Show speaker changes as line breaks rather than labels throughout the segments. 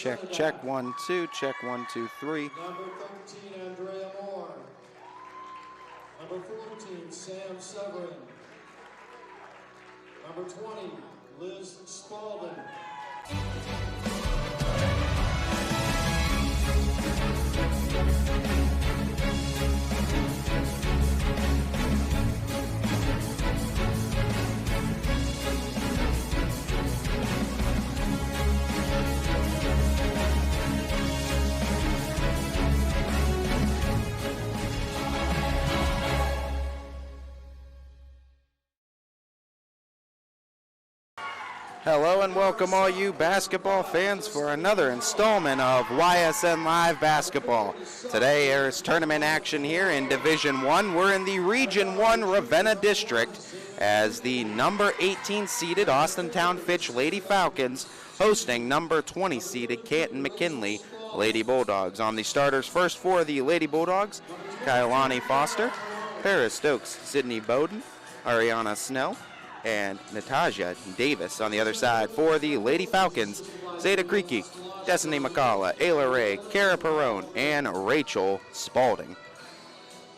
Check, check, 1, 2, check, 1, 2, 3.
Number 13, Andrea Moore. Number 14, Sam Severin. Number 20, Liz Spalding.
Hello and welcome all you basketball fans for another installment of YSN Live Basketball. Today there's tournament action here in Division 1. We're in the Region 1 Ravenna District as the number 18 seeded Austintown Fitch Lady Falcons hosting number 20 seeded Canton McKinley Lady Bulldogs. On the starters first for the Lady Bulldogs, Kailani Foster, Paris Stokes, Sydney Bowden, Ariana Snell, and Natasha Davis. On the other side for the Lady Falcons, Zeta Creaky, Destiny McCullough, Ayla Ray, Kara Perrone, and Rachel Spalding.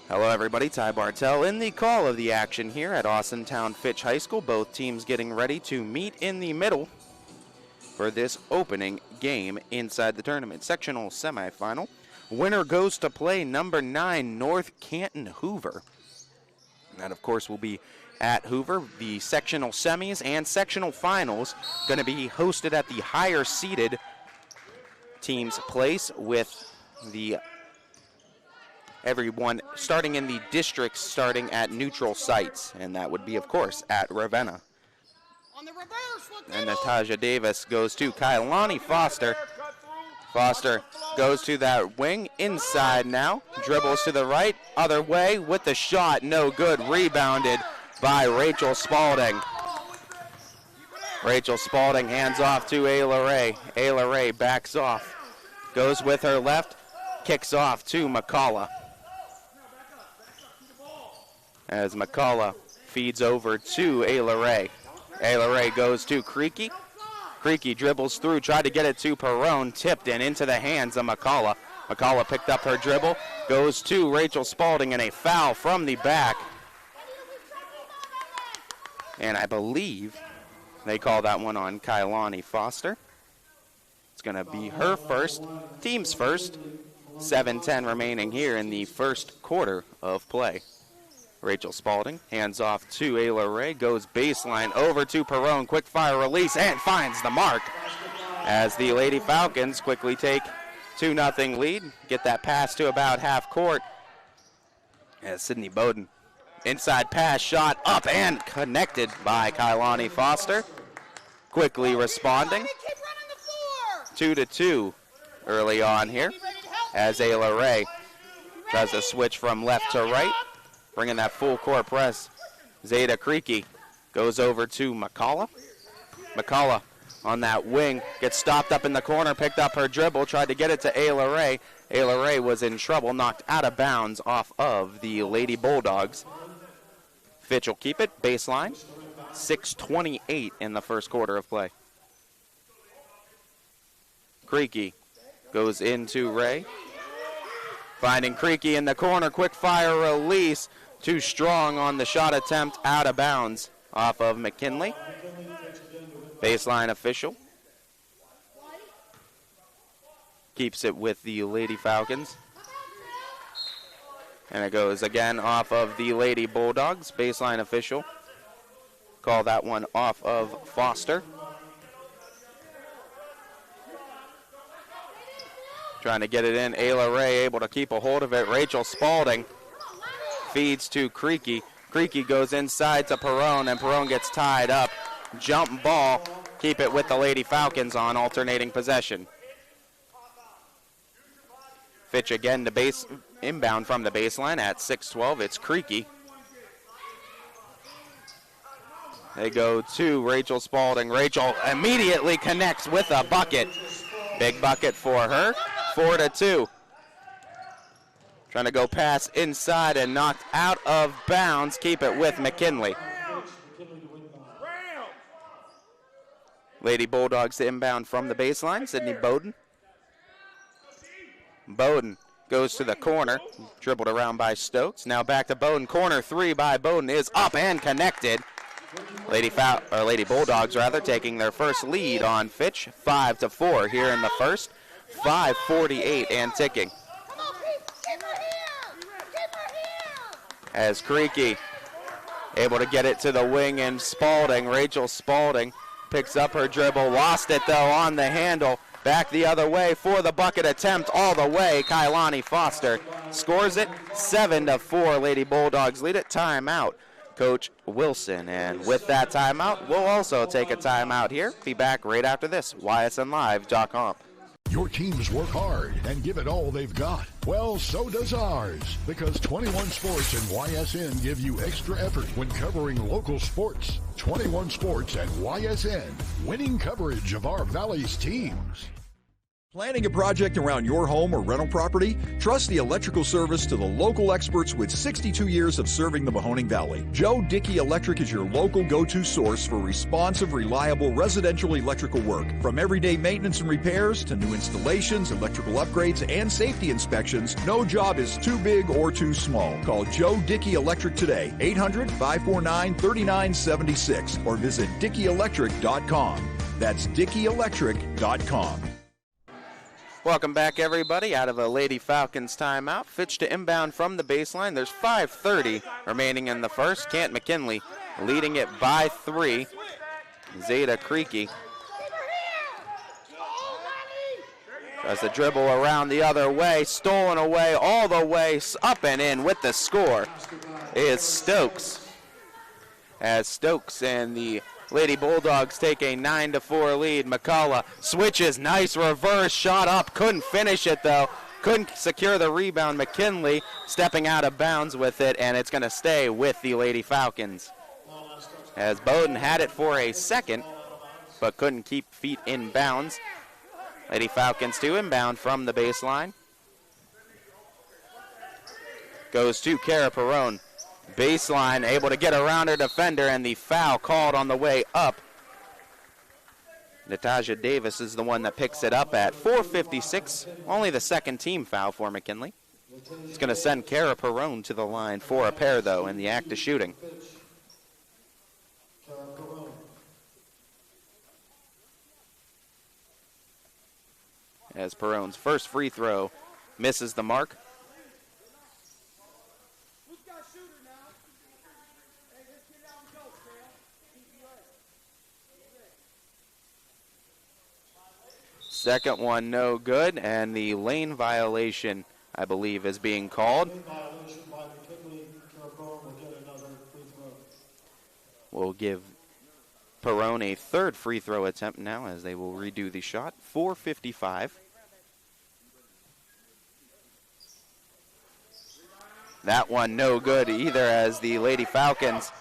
Hello everybody, Ty Bartell in the call of the action here at Austintown Fitch High School. Both teams getting ready to meet in the middle for this opening game inside the tournament. Sectional semifinal. Winner goes to play number 9 North Canton Hoover. That of course will be at Hoover. The sectional semis and sectional finals going to be hosted at the higher seeded team's place, with the everyone starting in the districts starting at neutral sites, and that would be of course at Ravenna.
On the reverse,
and Natasha Davis goes to Kailani Foster. Foster goes to that wing, inside now, dribbles to the right, other way with the shot, no good, rebounded by Rachel Spalding. Rachel Spalding hands off to Ayla Ray. Ayla Ray backs off, goes with her left, kicks off to McCullough. As McCullough feeds over to Ayla Ray. Ayla Ray goes to Creaky. Creaky dribbles through, tried to get it to Perrone, tipped in into the hands of McCullough. McCullough picked up her dribble, goes to Rachel Spalding, and a foul from the back. And I believe they call that one on Kailani Foster. It's going to be her first, team's first. 7:10 remaining here in the first quarter of play. Rachel Spalding hands off to Ayla Ray, goes baseline over to Perrone, quick fire release, and finds the mark as the Lady Falcons quickly take 2-0 lead. Get that pass to about half court as Sydney Bowden. Inside pass, shot up and connected by Kailani Foster. Quickly responding. 2-2 early on here as Ayla Ray does a switch from left to right, bringing that full court press. Zeta Creaky goes over to McCullough. McCullough on that wing gets stopped up in the corner, picked up her dribble, tried to get it to Ayla Ray. Ayla Ray was in trouble, knocked out of bounds off of the Lady Bulldogs. Fitch will keep it, baseline. 6:28 in the first quarter of play. Creaky goes into Ray. Finding Creaky in the corner, quick fire release. Too strong on the shot attempt, out of bounds off of McKinley. Baseline official. Keeps it with the Lady Falcons. And it goes again off of the Lady Bulldogs. Baseline official. Call that one off of Foster. Trying to get it in. Ayla Ray able to keep a hold of it. Rachel Spalding feeds to Creaky. Creaky goes inside to Perrone, and Perrone gets tied up. Jump ball. Keep it with the Lady Falcons on alternating possession. Fitch again to base, inbound from the baseline at 6:12. It's Creaky. They go to Rachel Spalding. Rachel immediately connects with a bucket. Big bucket for her. 4-2. Trying to go pass inside and knocked out of bounds. Keep it with McKinley. Lady Bulldogs to inbound from the baseline. Sydney Bowden Bowden goes to the corner, dribbled around by Stokes. Now back to Bowden. Corner three by Bowden is up and connected. Lady Bulldogs taking their first lead on Fitch, 5-4 here in the first. 5:48 and ticking. As Creaky able to get it to the wing, and Spalding, Rachel Spalding, picks up her dribble, lost it though on the handle. Back the other way for the bucket attempt all the way. Kailani Foster scores it, 7-4. Lady Bulldogs lead it. Timeout, Coach Wilson. And with that timeout, we'll also take a timeout here. Be back right after this. YSNLive.com.
Your teams work hard and give it all they've got. Well, so does ours, because 21 Sports and YSN give you extra effort when covering local sports. 21 Sports and YSN, winning coverage of our Valley's teams.
Planning a project around your home or rental property? Trust the electrical service to the local experts with 62 years of serving the Mahoning Valley. Joe Dickey Electric is your local go-to source for responsive, reliable residential electrical work. From everyday maintenance and repairs to new installations, electrical upgrades, and safety inspections, no job is too big or too small. Call Joe Dickey Electric today, 800-549-3976, or visit DickeyElectric.com. That's DickeyElectric.com.
Welcome back, everybody, out of a Lady Falcons timeout. Fitch to inbound from the baseline. There's 5:30 remaining in the first. Canton McKinley leading it by 3. Zeta Creaky tries to dribble around the other way, stolen away all the way up and in with the score is Stokes. As Stokes and the Lady Bulldogs take a 9-4 lead. McCullough switches, nice reverse shot up, couldn't finish it though. Couldn't secure the rebound. McKinley stepping out of bounds with it, and it's going to stay with the Lady Falcons. As Bowden had it for a second, but couldn't keep feet in bounds. Lady Falcons to inbound from the baseline. Goes to Cara Perrone. Baseline, able to get around her defender, and the foul called on the way up. Natasha Davis is the one that picks it up at 4:56. Only the second team foul for McKinley. It's going to send Cara Perrone to the line for a pair, though, in the act of shooting. As Perrone's first free throw misses the mark. Second one no good, and the lane violation, I believe, is being called. We'll give Perrone a third free throw attempt now as they will redo the shot. 4:55. That one no good either, as the Lady Falcons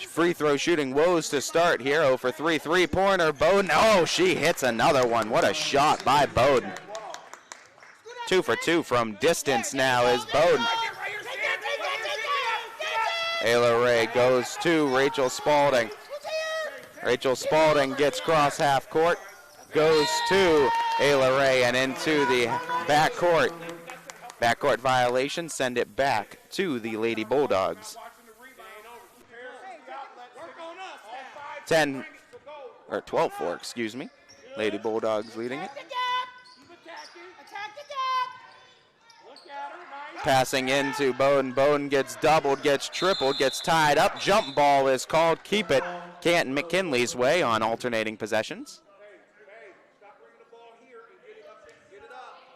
free throw shooting woes to start here. 0 for 3 three-pointer. Bowden. Oh, she hits another one. What a shot by Bowden. 2 for 2 from distance now is Bowden. Ayla Ray goes to Rachel Spalding. Rachel Spalding gets cross half court. Goes to Ayla Ray and into the backcourt. Backcourt violation. Send it back to the Lady Bulldogs. 12-4, excuse me. Lady Bulldogs leading it. Passing into Bowden. Bowden gets doubled, gets tripled, gets tied up. Jump ball is called. Keep it Canton McKinley's way on alternating possessions.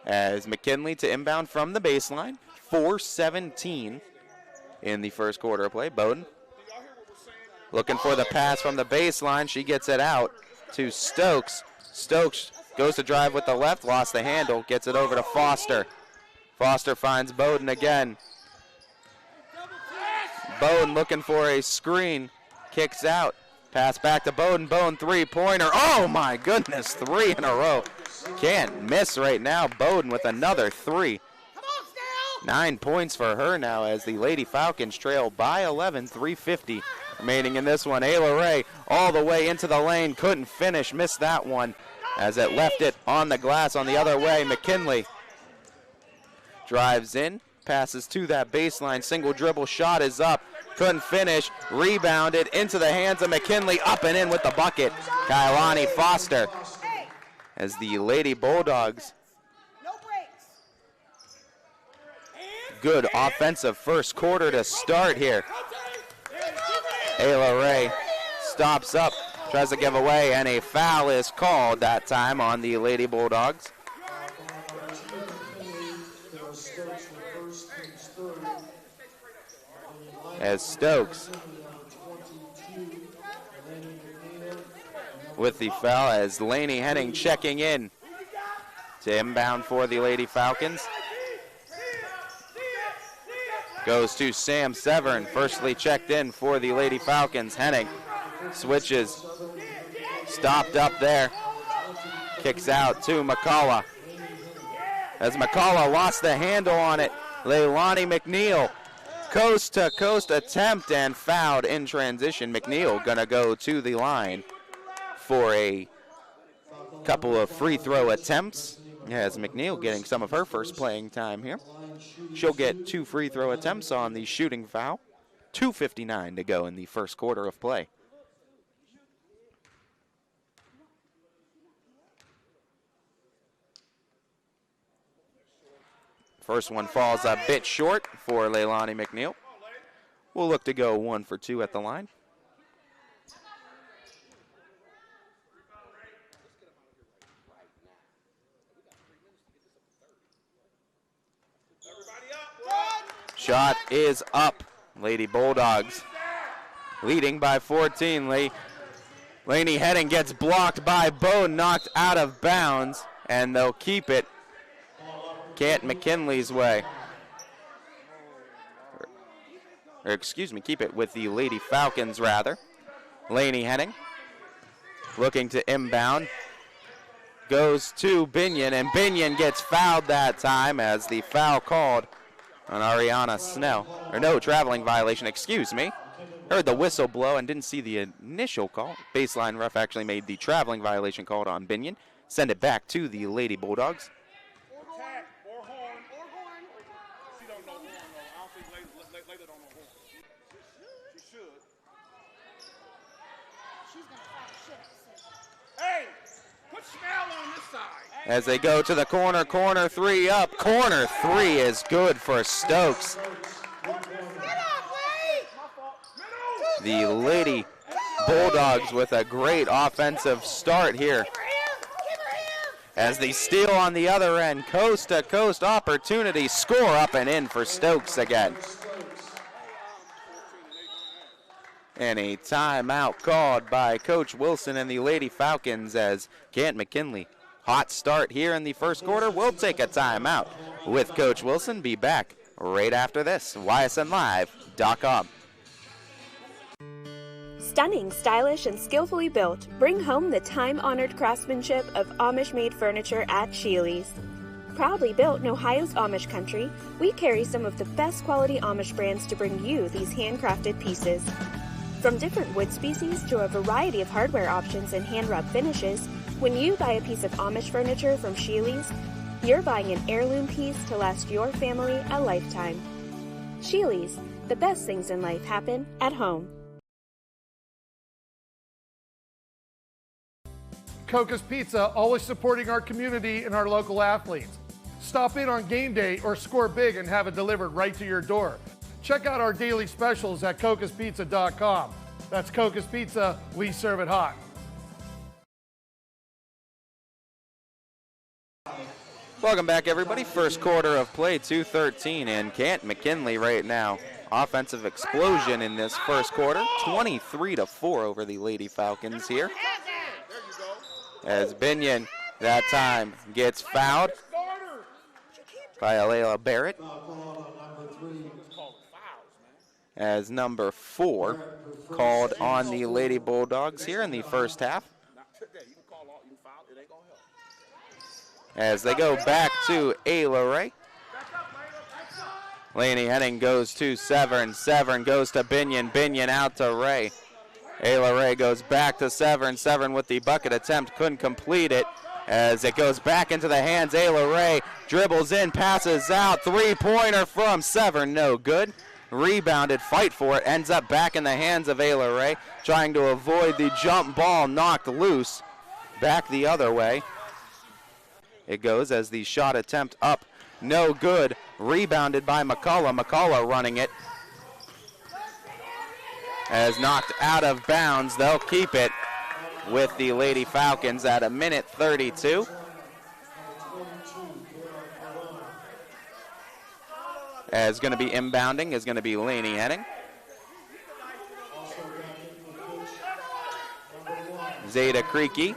As McKinley to inbound from the baseline. 4:17 in the first quarter of play. Bowden looking for the pass from the baseline. She gets it out to Stokes. Stokes goes to drive with the left, lost the handle, gets it over to Foster. Foster finds Bowden again. Bowden looking for a screen, kicks out. Pass back to Bowden. Bowden three-pointer. Oh my goodness, 3 in a row. Can't miss right now. Bowden with another 3. 9 points for her now as the Lady Falcons trail by 11, 3:50 remaining in this one. Ayla Ray all the way into the lane, couldn't finish, missed that one. as it left it on the glass on the other way. McKinley drives in, passes to that baseline, single dribble shot is up, couldn't finish, rebounded into the hands of McKinley, up and in with the bucket. Kailani Foster, as the Lady Bulldogs, good offensive first quarter to start here. Ayla Ray stops up, tries to give away, and a foul is called that time on the Lady Bulldogs. As Stokes with the foul, as Laney Henning checking in to inbound for the Lady Falcons. Goes to Sam Severn, firstly checked in for the Lady Falcons. Henning switches, stopped up there, kicks out to McCullough. As McCullough lost the handle on it, Leilani McNeil, coast to coast attempt and fouled in transition. McNeil gonna go to the line for a couple of free throw attempts. As McNeil getting some of her first playing time here. She'll get 2 free throw attempts on the shooting foul. 2:59 to go in the first quarter of play. First one falls a bit short for Leilani McNeil. We'll look to go 1 for 2 at the line. Shot is up. Lady Bulldogs leading by 14. Laney Henning gets blocked by Bo, knocked out of bounds, and they'll keep it Canton McKinley's way. Or excuse me, keep it with the Lady Falcons rather. Laney Henning looking to inbound. Goes to Binion, and Binion gets fouled that time as the foul called on Ariana Snell. Or no, traveling violation, excuse me. Heard the whistle blow and didn't see the initial call. Baseline ref actually made the traveling violation called on Binion. Send it back to the Lady Bulldogs. As they go to the corner, corner 3 up. Corner 3 is good for Stokes. The Lady Bulldogs with a great offensive start here. As they steal on the other end, coast to coast opportunity, score up and in for Stokes again. And a timeout called by Coach Wilson and the Lady Falcons as Canton McKinley. Hot start here in the first quarter. We'll take a timeout with Coach Wilson. Be back right after this. YSNLive.com.
Stunning, stylish, and skillfully built, bring home the time-honored craftsmanship of Amish-made furniture at Sheely's. Proudly built in Ohio's Amish country, we carry some of the best quality Amish brands to bring you these handcrafted pieces. From different wood species to a variety of hardware options and hand-rub finishes, when you buy a piece of Amish furniture from Sheely's, you're buying an heirloom piece to last your family a lifetime. Sheely's, the best things in life happen at home.
Coca's Pizza, always supporting our community and our local athletes. Stop in on game day or score big and have it delivered right to your door. Check out our daily specials at cocaspizza.com. That's Coca's Pizza, we serve it hot.
Welcome back, everybody. First quarter of play, 2:13, and Canton McKinley right now. Offensive explosion in this first quarter, 23-4 over the Lady Falcons here. As Binion that time gets fouled by Alayla Barrett. As number 4 called on the Lady Bulldogs here in the first half. As they go back to Ayla Ray. Laney Henning goes to Severn. Severn goes to Binion. Binion out to Ray. Ayla Ray goes back to Severn. Severn with the bucket attempt. Couldn't complete it. as it goes back into the hands. Ayla Ray dribbles in, passes out, three-pointer from Severn, no good. Rebounded, fight for it, ends up back in the hands of Ayla Ray, trying to avoid the jump ball, knocked loose. Back the other way. It goes as the shot attempt up, no good. Rebounded by McCullough. McCullough running it. As knocked out of bounds, they'll keep it with the Lady Falcons at a minute 32. As going to be inbounding is going to be Laney Henning. Zeta Creaky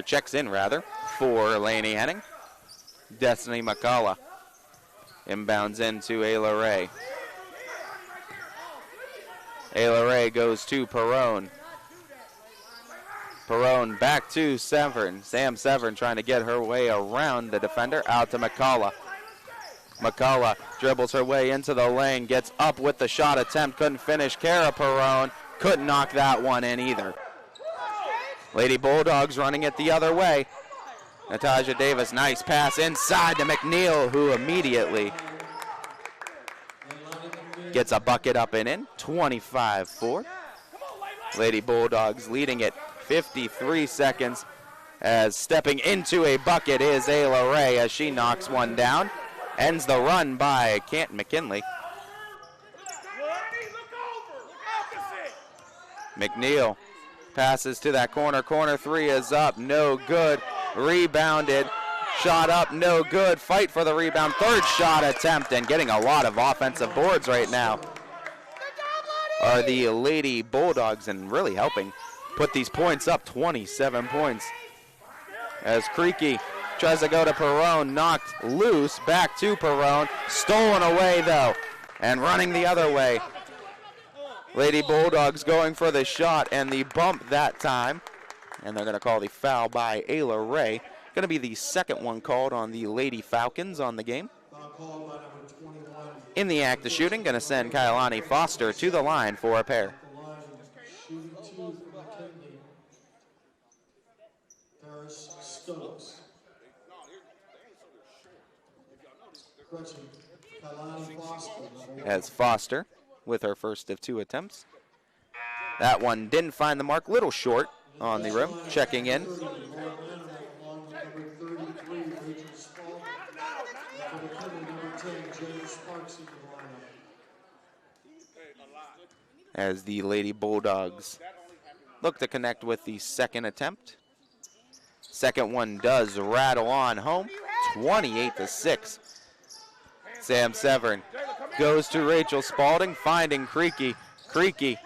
checks in rather for Laney Henning. Destiny McCullough inbounds into Ayla Ray. Ayla Ray goes to Perrone. Perrone back to Severn. Sam Severn trying to get her way around the defender. Out to McCullough. McCullough dribbles her way into the lane. Gets up with the shot attempt. Couldn't finish. Kara Perrone couldn't knock that one in either. Lady Bulldogs running it the other way. Natasha Davis, nice pass inside to McNeil, who immediately gets a bucket up and in. 25-4. Lady Bulldogs leading it 53 seconds. As stepping into a bucket is Ayla Ray as she knocks one down. Ends the run by Canton McKinley. McNeil passes to that corner. Corner three is up, no good. Rebounded, shot up, no good. Fight for the rebound. Third shot attempt, and getting a lot of offensive boards right now are the Lady Bulldogs, and really helping put these points up. 27 points. As Creaky tries to go to Perrone, knocked loose, back to Perrone, stolen away though, and running the other way. Lady Bulldogs going for the shot and the bump that time, and they're going to call the foul by Ayla Ray. Going to be the second one called on the Lady Falcons on the game. In the act of shooting, going to send Kailani Foster to the line for a pair. As Foster with her first of two attempts. That one didn't find the mark, little short on the rim. Checking in. As the Lady Bulldogs look to connect with the second attempt. Second one does rattle on home, 28-6. Sam Severn goes to Rachel Spalding, finding Creaky. Creaky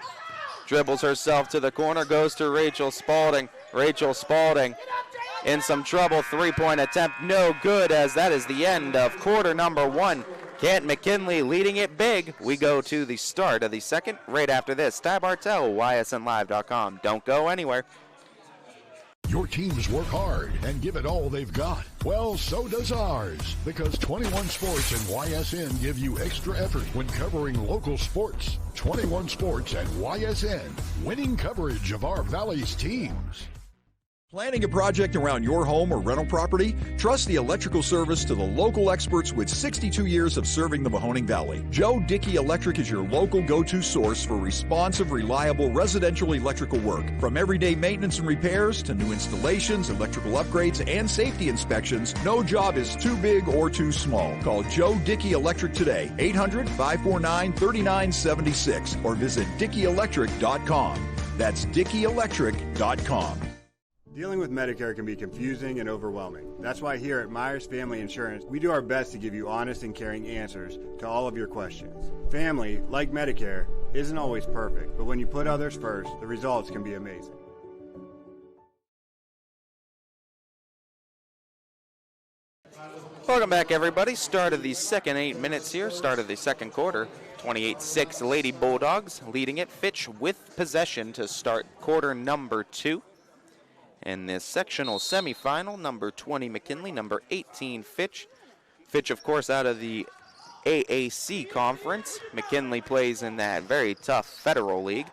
dribbles herself to the corner, goes to Rachel Spalding. Rachel Spalding in some trouble. Three-point attempt, no good, as that is the end of quarter number one. Canton McKinley leading it big. We go to the start of the second right after this. Ty Bartel, ysnlive.com. Don't go anywhere.
Your teams work hard and give it all they've got. Well, so does ours, because 21 Sports and YSN give you extra effort when covering local sports. 21 Sports and YSN, winning coverage of our Valley's teams.
Planning a project around your home or rental property? Trust the electrical service to the local experts with 62 years of serving the Mahoning Valley. Joe Dickey Electric is your local go-to source for responsive, reliable residential electrical work. From everyday maintenance and repairs to new installations, electrical upgrades, and safety inspections, no job is too big or too small. Call Joe Dickey Electric today, 800-549-3976, or visit DickeyElectric.com. That's DickeyElectric.com.
Dealing with Medicare can be confusing and overwhelming. That's why here at Myers Family Insurance, we do our best to give you honest and caring answers to all of your questions. Family, like Medicare, isn't always perfect, but when you put others first, the results can be amazing.
Welcome back, everybody. Start of the second 8 minutes here. Start of the second quarter. 28-6 Lady Bulldogs leading it. Fitch with possession to start quarter number two. In this sectional semifinal, number 20 McKinley, number 18 Fitch. Fitch, of course, out of the AAC conference. McKinley plays in that very tough Federal League.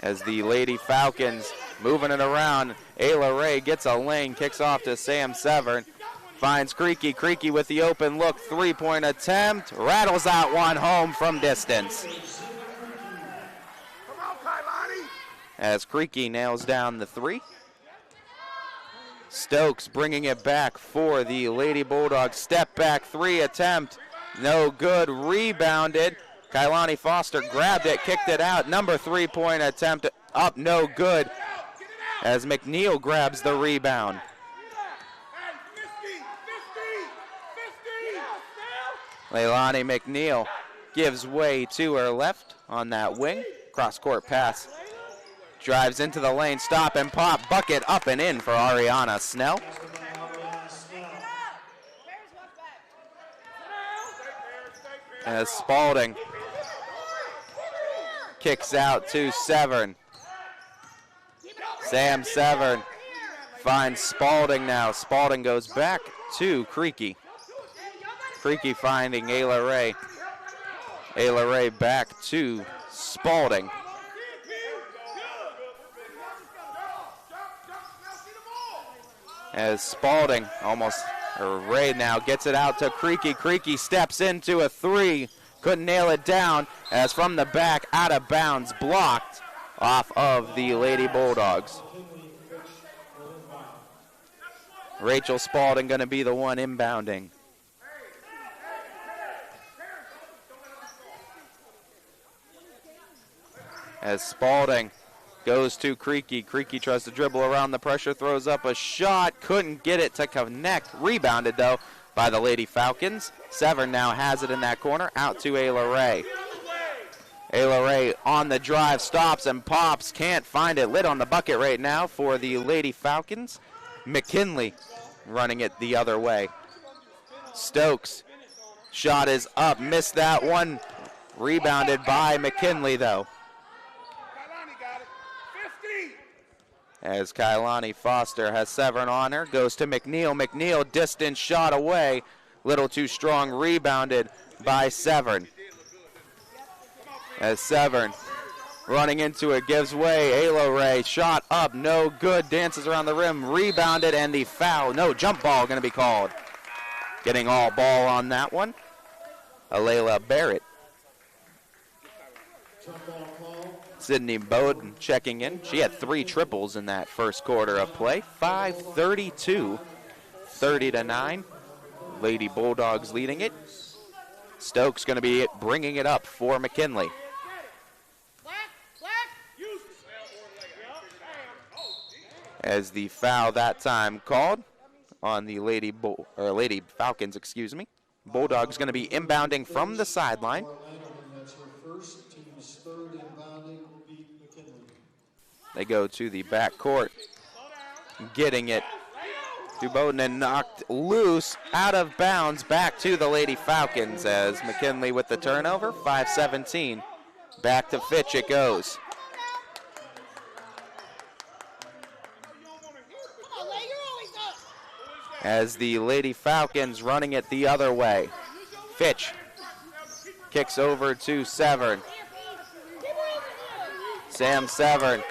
As the Lady Falcons moving it around, Ayla Ray gets a lane, kicks off to Sam Severn. Finds Creaky. Creaky with the open look, three-point attempt. Rattles that one home from distance. As Creaky nails down the three. Stokes bringing it back for the Lady Bulldogs. Step back three attempt. No good. Rebounded. Kailani Foster grabbed it, kicked it out. Number 3-point attempt up, no good. As McNeil grabs the rebound. Leilani McNeil gives way to her left on that wing. Cross-court pass. Drives into the lane, stop and pop. Bucket up and in for Ariana Snell. As Spalding kicks out to Severn. Sam Severn finds Spalding now. Spalding goes back to Creaky. Creaky finding Ayla Ray. Ayla Ray back to Spalding. As Spalding Ray now gets it out to Creaky. Creaky steps into a three. Couldn't nail it down as from the back, out of bounds, blocked off of the Lady Bulldogs. Rachel Spalding going to be the one inbounding. As Spalding goes to Creaky. Creaky tries to dribble around the pressure, throws up a shot, couldn't get it to connect. Rebounded, though, by the Lady Falcons. Severn now has it in that corner, out to Ayla Ray. Ayla Ray on the drive, stops and pops, can't find it. Lit on the bucket right now for the Lady Falcons. McKinley running it the other way. Stokes, shot is up, missed that one. Rebounded by McKinley, though. As Kailani Foster has Severn on her, goes to McNeil. McNeil, distance shot away. Little too strong, rebounded by Severn. As Severn running into it, gives way. Ayla Ray, shot up, no good. Dances around the rim, rebounded, and the foul. No, jump ball going to be called. Getting all ball on that one. Alayla Barrett. Sydney Bowden checking in. She had 3 triples in that first quarter of play. 5:32, 30-9. Lady Bulldogs leading it. Stokes going to be bringing it up for McKinley. As the foul that time called on the Lady Falcons, excuse me. Bulldogs going to be inbounding from the sideline. They go to the back court, getting it to Bowden and knocked loose, out of bounds, back to the Lady Falcons as McKinley with the turnover, 5:17. Back to Fitch it goes. As the Lady Falcons running it the other way. Fitch kicks over to Severn. Sam Severn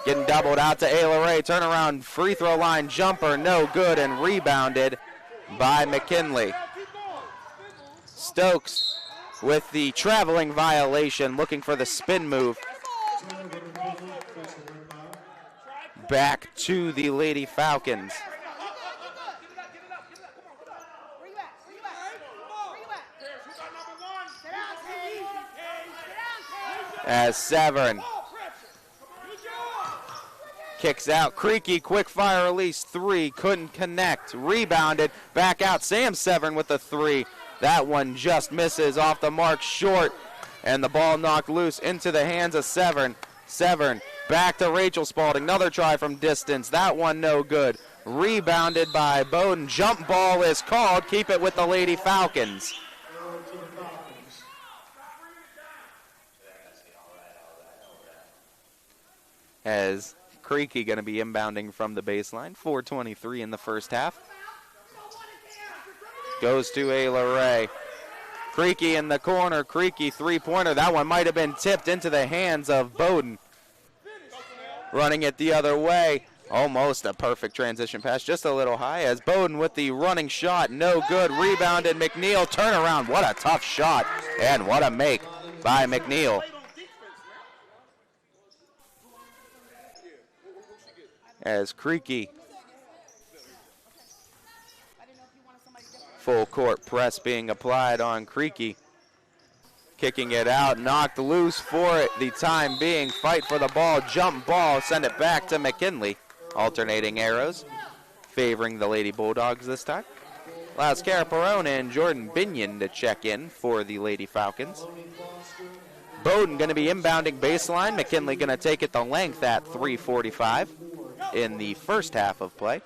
getting doubled out to Ayla Ray. Turnaround free throw line jumper, no good, and rebounded by McKinley. Stokes with the traveling violation, looking for the spin move. Back to the Lady Falcons. As Severn kicks out. Creaky, quick fire release, 3, couldn't connect. Rebounded, back out. Sam Severn with the 3. That one just misses off the mark, short, and the ball knocked loose into the hands of Severn. Severn back to Rachel Spalding. Another try from distance. That one no good. Rebounded by Bowden. Jump ball is called. Keep it with the Lady Falcons. As Creaky going to be inbounding from the baseline. 4:23 in the first half. Goes to Ayla Ray. Creaky in the corner. Creaky three-pointer. That one might have been tipped into the hands of Bowden. Running it the other way. Almost a perfect transition pass, just a little high as Bowden with the running shot. No good. Rebounded McNeil. Turnaround. What a tough shot. And what a make by McNeil. As Creaky. Full court press being applied on Creaky. Kicking it out, knocked loose for it. The time being, fight for the ball, jump ball, send it back to McKinley. Alternating arrows, favoring the Lady Bulldogs this time. Allows Kara Perone and Jordan Binion to check in for the Lady Falcons. Bowden going to be inbounding baseline. McKinley going to take it the length at 3:45 in the first half of play.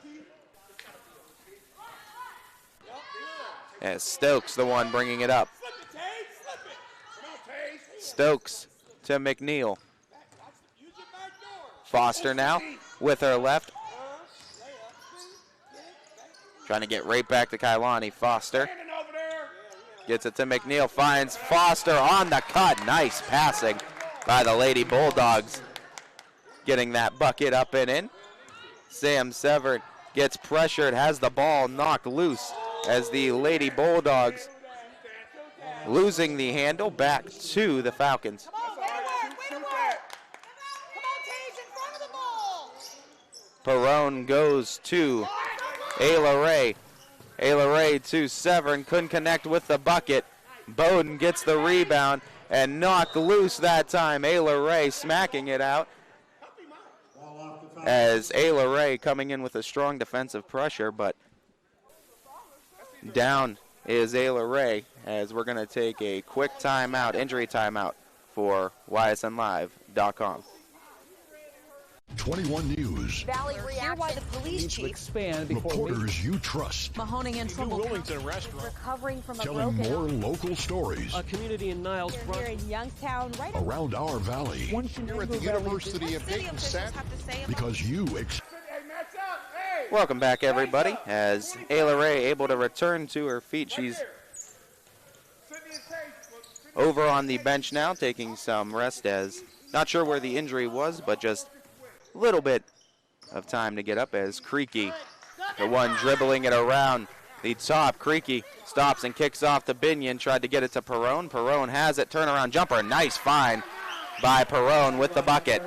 As Stokes the one bringing it up. Stokes to McNeil. Foster now with her left. Trying to get right back to Kailani. Foster gets it to McNeil. Finds Foster on the cut. Nice passing by the Lady Bulldogs. Getting that bucket up and in. Sam Severn gets pressured. Has the ball knocked loose as the Lady Bulldogs losing the handle back to the Falcons. Perone goes to Ayla Ray. Ayla Ray to Severn, couldn't connect with the bucket. Bowden gets the rebound and knocked loose that time. Ayla Ray smacking it out. As Ayla Ray coming in with a strong defensive pressure, but down is Ayla Ray as we're going to take a quick timeout, injury timeout for ysnlive.com.
21 News.
Valley hear why the police chief
expand before
Reporters you trust.
Mahoning and Trumbull recovering from a
Telling
broken
more local stories.
a community in Niles
here in Youngstown, right
around our valley.
Here at the University of Dayton said
Because you
Welcome back, everybody, as Ayla Ray able to return to her feet. She's over on the bench now, taking some rest, as not sure where the injury was, but just a little bit of time to get up as Creaky, the one dribbling it around the top. Creaky stops and kicks off to Binion, tried to get it to Perone. Perone has it, turnaround jumper, nice find by Perone with the bucket.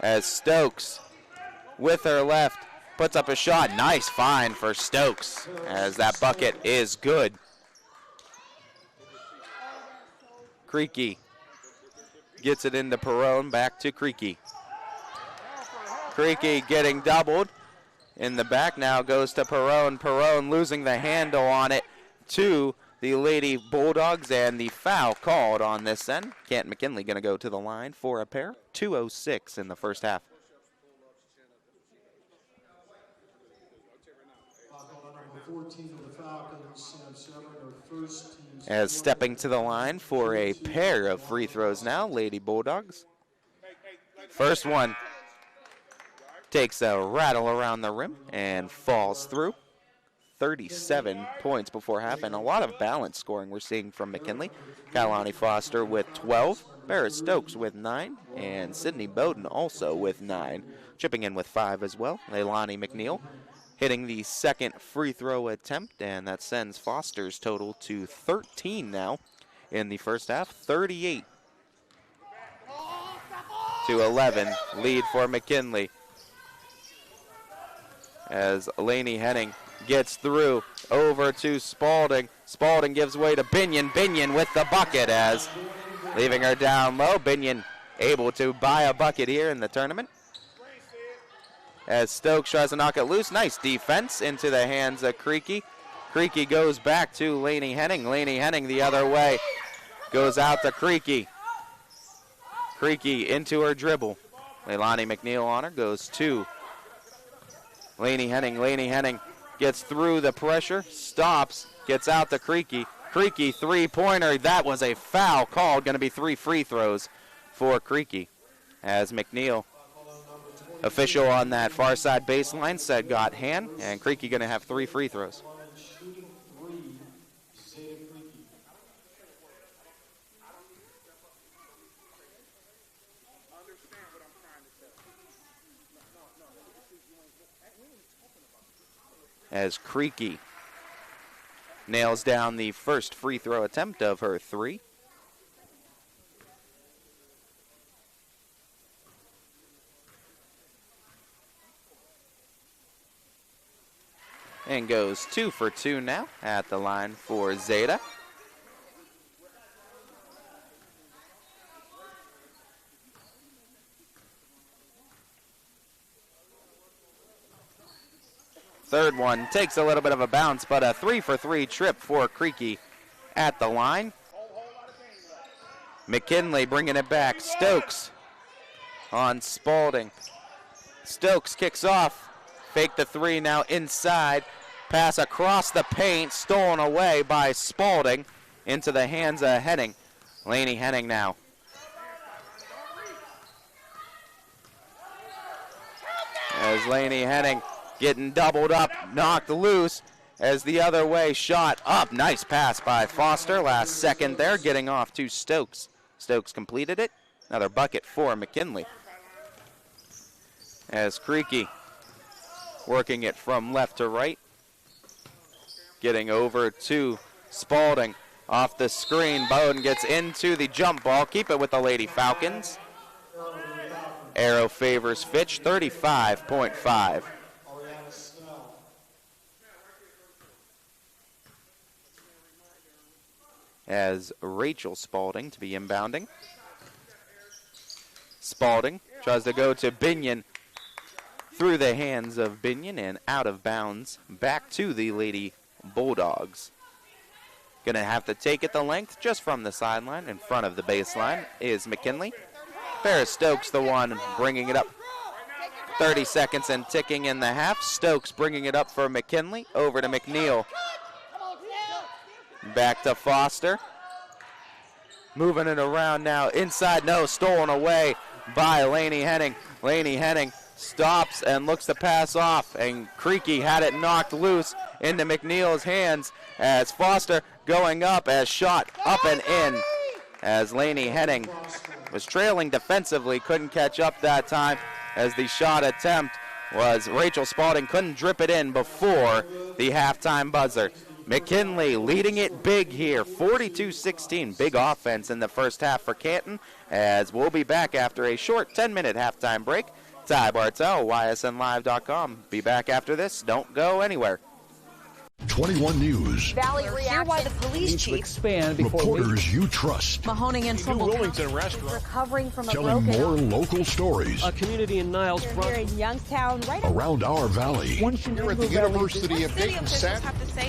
As Stokes with her left puts up a shot, nice find for Stokes as that bucket is good. Creaky gets it into Perone, back to Creaky. Creaky getting doubled in the back, now goes to Perone. Perone losing the handle on it to the Lady Bulldogs, and the foul called on this end. Canton McKinley going to go to the line for a pair. 2:06 in the first half. As stepping to the line for a pair of free throws now, Lady Bulldogs. First one takes a rattle around the rim and falls through. 37 points before half, and a lot of balanced scoring we're seeing from McKinley. Kailani Foster with 12, Barrett Stokes with 9, and Sydney Bowden also with 9. Chipping in with 5 as well. Leilani McNeil hitting the second free throw attempt, and that sends Foster's total to 13 now in the first half. 38 to 11 lead for McKinley. As Lainey Henning gets through over to Spalding. Spalding gives way to Binion. Binion with the bucket as leaving her down low. Binion able to buy a bucket here in the tournament. As Stokes tries to knock it loose. Nice defense into the hands of Creaky. Creaky goes back to Lainey Henning. Lainey Henning the other way. Goes out to Creaky. Creaky into her dribble. Leilani McNeil on her. Goes to Lainey Henning. Lainey Henning gets through the pressure, stops, gets out to Creaky. Creaky three-pointer. That was a foul called. Going to be 3 free throws for Creaky. As McNeil, official on that far side baseline, said got hand, and Creaky going to have 3 free throws. as Creaky nails down the first free throw attempt of her 3. And goes 2 for 2 now at the line for Zeta. Third one takes a little bit of a bounce, but a 3 for 3 trip for Creaky at the line. McKinley bringing it back. Stokes on Spalding. Stokes kicks off. Fake the 3 now inside. Pass across the paint, stolen away by Spalding into the hands of Henning. Laney Henning now. As Laney Henning getting doubled up, knocked loose as the other way shot up. Nice pass by Foster. Last second there, getting off to Stokes. Stokes completed it. Another bucket for McKinley. As Creaky working it from left to right. Getting over to Spalding. Off the screen, Bowden gets into the jump ball. Keep it with the Lady Falcons. Arrow favors Fitch, 35.5. As Rachel Spalding to be inbounding. Spalding tries to go to Binion. Through the hands of Binion and out of bounds. Back to the Lady Bulldogs. Gonna have to take it the length just from the sideline. In front of the baseline is McKinley. Ferris Stokes the one bringing it up. 30 seconds and ticking in the half. Stokes bringing it up for McKinley. Over to McNeil. Back to Foster. Moving it around now. Inside, no, stolen away by Laney Henning. Laney Henning stops and looks to pass off, and Creaky had it knocked loose into McNeil's hands as Foster going up as shot up and in. As Laney Henning was trailing defensively, couldn't catch up that time as the shot attempt was Rachel Spalding couldn't drip it in before the halftime buzzer. McKinley leading it big here, 42-16. Big offense in the first half for Canton, as we'll be back after a short 10-minute halftime break. Ty Bartel, YSNLive.com. Be back after this. Don't go anywhere.
21 News.
Valley reaction. Why the police chief
expand before
Reporters you trust.
Mahoning and Trumbull
Wilmington restaurant
recovering from a
Telling
broken
more local stories
a community in Niles
here in Youngstown, right
around our valley.
here at the University of Dayton Sat.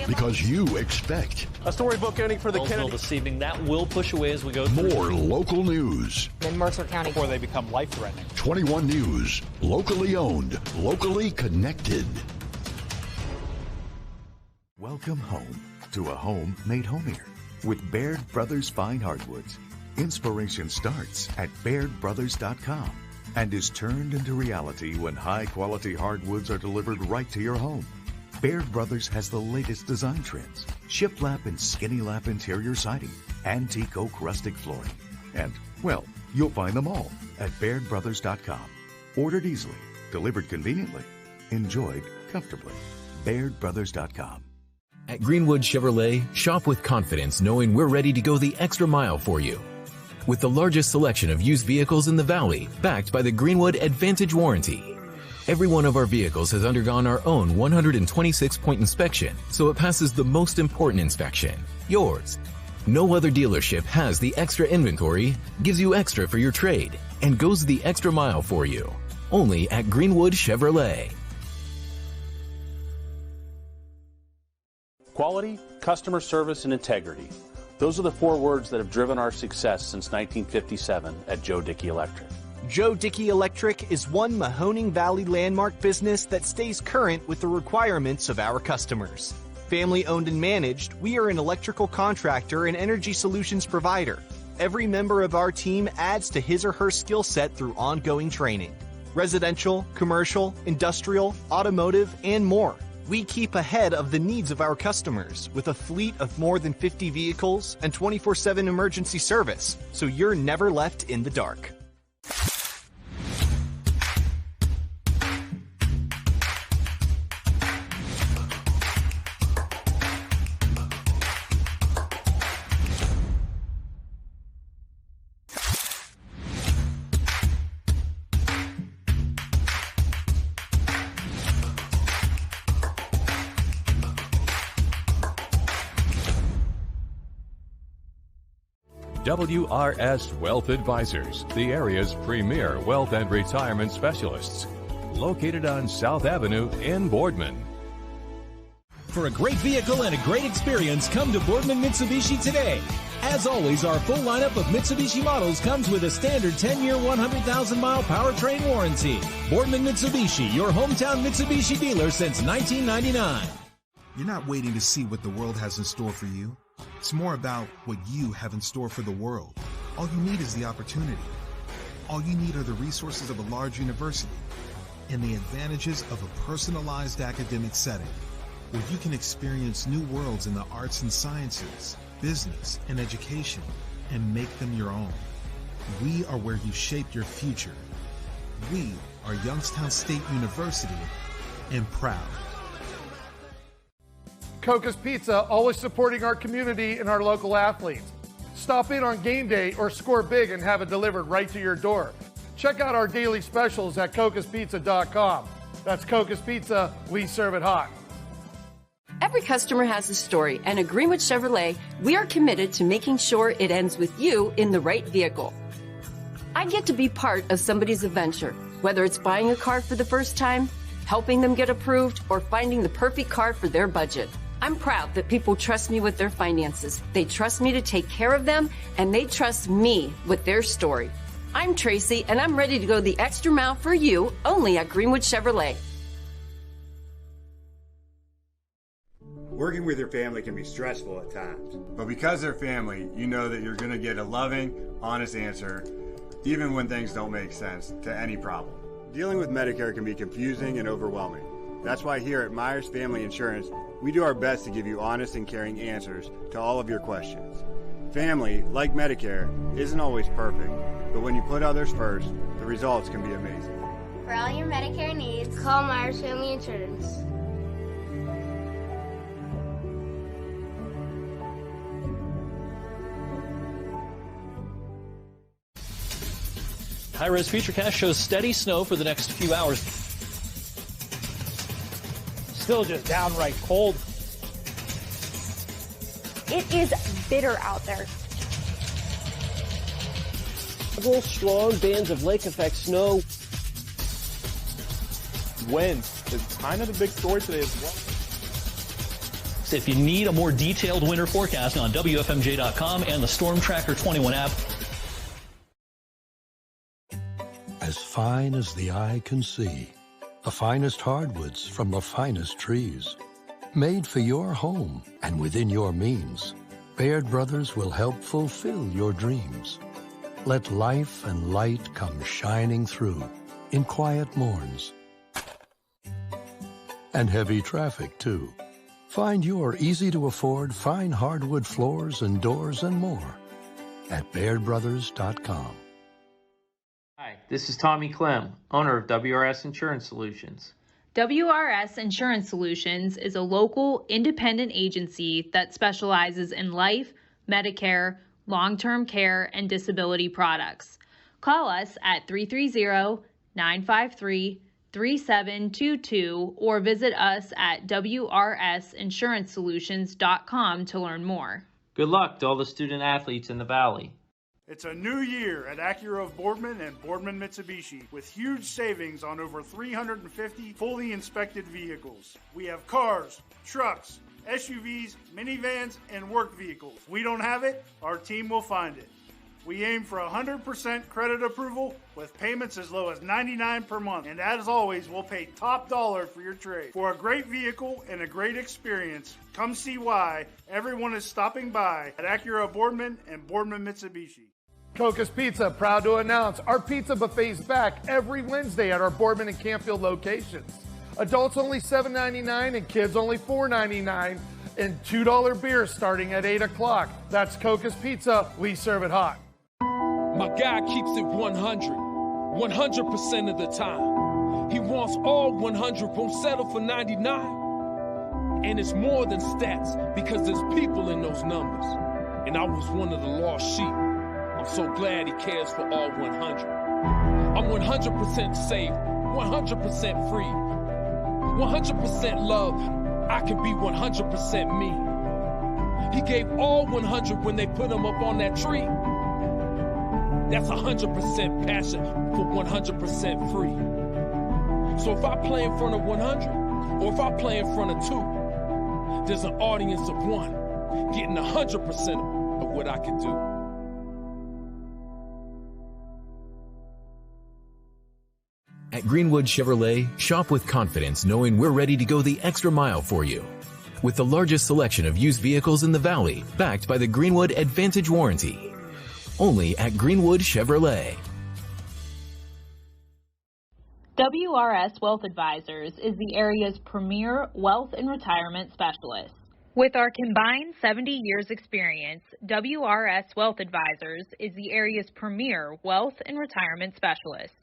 Because you expect
a storybook ending for the Kennedy
this evening. That will push away as we go through.
more local news.
in Mercer County
Before they become life-threatening.
21 News. Locally owned. Locally connected.
Welcome home to a home made homier with Baird Brothers Fine Hardwoods. Inspiration starts at BairdBrothers.com and is turned into reality when high-quality hardwoods are delivered right to your home. Baird Brothers has the latest design trends, shiplap and skinny lap interior siding, antique oak rustic flooring, and, well, you'll find them all at BairdBrothers.com. Ordered easily, delivered conveniently, enjoyed comfortably. BairdBrothers.com.
At Greenwood Chevrolet, shop with confidence knowing we're ready to go the extra mile for you. With the largest selection of used vehicles in the Valley, backed by the Greenwood Advantage Warranty. Every one of our vehicles has undergone our own 126-point inspection, so it passes the most important inspection, yours. No other dealership has the extra inventory, gives you extra for your trade, and goes the extra mile for you. Only at Greenwood Chevrolet.
Quality, customer service, and integrity. Those are the 4 words that have driven our success since 1957 at Joe Dickey Electric.
Joe Dickey Electric is one Mahoning Valley landmark business that stays current with the requirements of our customers. Family owned and managed, we are an electrical contractor and energy solutions provider. Every member of our team adds to his or her skill set through ongoing training. Residential, commercial, industrial, automotive, and more. We keep ahead of the needs of our customers with a fleet of more than 50 vehicles and 24/7 emergency service, so you're never left in the dark.
WRS Wealth Advisors, the area's premier wealth and retirement specialists. Located on South Avenue in Boardman.
For a great vehicle and a great experience, come to Boardman Mitsubishi today. As always, our full lineup of Mitsubishi models comes with a standard 10-year, 100,000-mile powertrain warranty. Boardman Mitsubishi, your hometown Mitsubishi dealer since 1999.
You're not waiting to see what the world has in store for you. It's more about what you have in store for the world. All you need is the opportunity. All you need are the resources of a large university and the advantages of a personalized academic setting where you can experience new worlds in the arts and sciences, business, and education, and make them your own. We are where you shape your future. We are Youngstown State University, and proud.
Coca's Pizza, always supporting our community and our local athletes. Stop in on game day or score big and have it delivered right to your door. Check out our daily specials at cocaspizza.com. That's Coca's Pizza, we serve it hot.
Every customer has a story, and at Greenwood Chevrolet, we are committed to making sure it ends with you in the right vehicle. I get to be part of somebody's adventure, whether it's buying a car for the first time, helping them get approved, or finding the perfect car for their budget. I'm proud that people trust me with their finances. They trust me to take care of them, and they trust me with their story. I'm Tracy, and I'm ready to go the extra mile for you, only at Greenwood Chevrolet.
Working with your family can be stressful at times, but because they're family, you know that you're going to get a loving, honest answer, even when things don't make sense, to any problem. Dealing with Medicare can be confusing and overwhelming. That's why here at Myers Family Insurance, we do our best to give you honest and caring answers to all of your questions. Family, like Medicare, isn't always perfect, but when you put others first, the results can be amazing.
For all your Medicare needs, call Myers Family Insurance.
High-res Futurecast shows steady snow for the next few hours.
Still just downright cold.
It is bitter out there.
Several strong bands of lake effect snow.
Wind is kind of the big story today as well.
So if you need a more detailed winter forecast on WFMJ.com and the Storm Tracker 21 app.
As fine as the eye can see, the finest hardwoods from the finest trees. Made for your home and within your means, Baird Brothers will help fulfill your dreams. Let life and light come shining through in quiet morns. And heavy traffic, too. Find your easy-to-afford fine hardwood floors and doors and more at BairdBrothers.com.
Hi, this is Tommy Clem, owner of WRS Insurance Solutions.
WRS Insurance Solutions is a local, independent agency that specializes in life, Medicare, long-term care, and disability products. Call us at 330-953-3722 or visit us at wrsinsurancesolutions.com to learn more.
Good luck to all the student athletes in the Valley.
It's a new year at Acura of Boardman and Boardman Mitsubishi with huge savings on over 350 fully inspected vehicles. We have cars, trucks, SUVs, minivans, and work vehicles. If we don't have it, our team will find it. We aim for 100% credit approval with payments as low as $99 per month. And as always, we'll pay top dollar for your trade. For a great vehicle and a great experience, come see why everyone is stopping by at Acura of Boardman and Boardman Mitsubishi.
Coca's Pizza, proud to announce our pizza buffet's back every Wednesday at our Boardman and Campfield locations. Adults only $7.99 and kids only $4.99, and $2 beers starting at 8 o'clock. That's Coca's Pizza, we serve it hot.
My guy keeps it 100% of the time. He wants all 100, won't settle for 99. And it's more than stats, because there's people in those numbers. And I was one of the lost sheep. I'm so glad he cares for all 100. I'm 100% safe, 100% free, 100% love. I can be 100% me. He gave all 100 when they put him up on that tree. That's 100% passion for 100% free. So if I play in front of 100, or if I play in front of 2, there's an audience of 1 getting 100% of what I can do.
At Greenwood Chevrolet, shop with confidence knowing we're ready to go the extra mile for you. With the largest selection of used vehicles in the Valley, backed by the Greenwood Advantage Warranty. Only at Greenwood Chevrolet.
WRS Wealth Advisors is the area's premier wealth and retirement specialist. With our combined 70 years experience, WRS Wealth Advisors is the area's premier wealth and retirement specialist.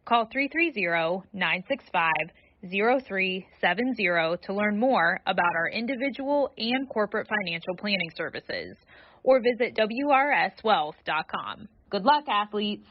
Call 330-965-0370 to learn more about our individual and corporate financial planning services, or visit WRSwealth.com. Good luck, athletes.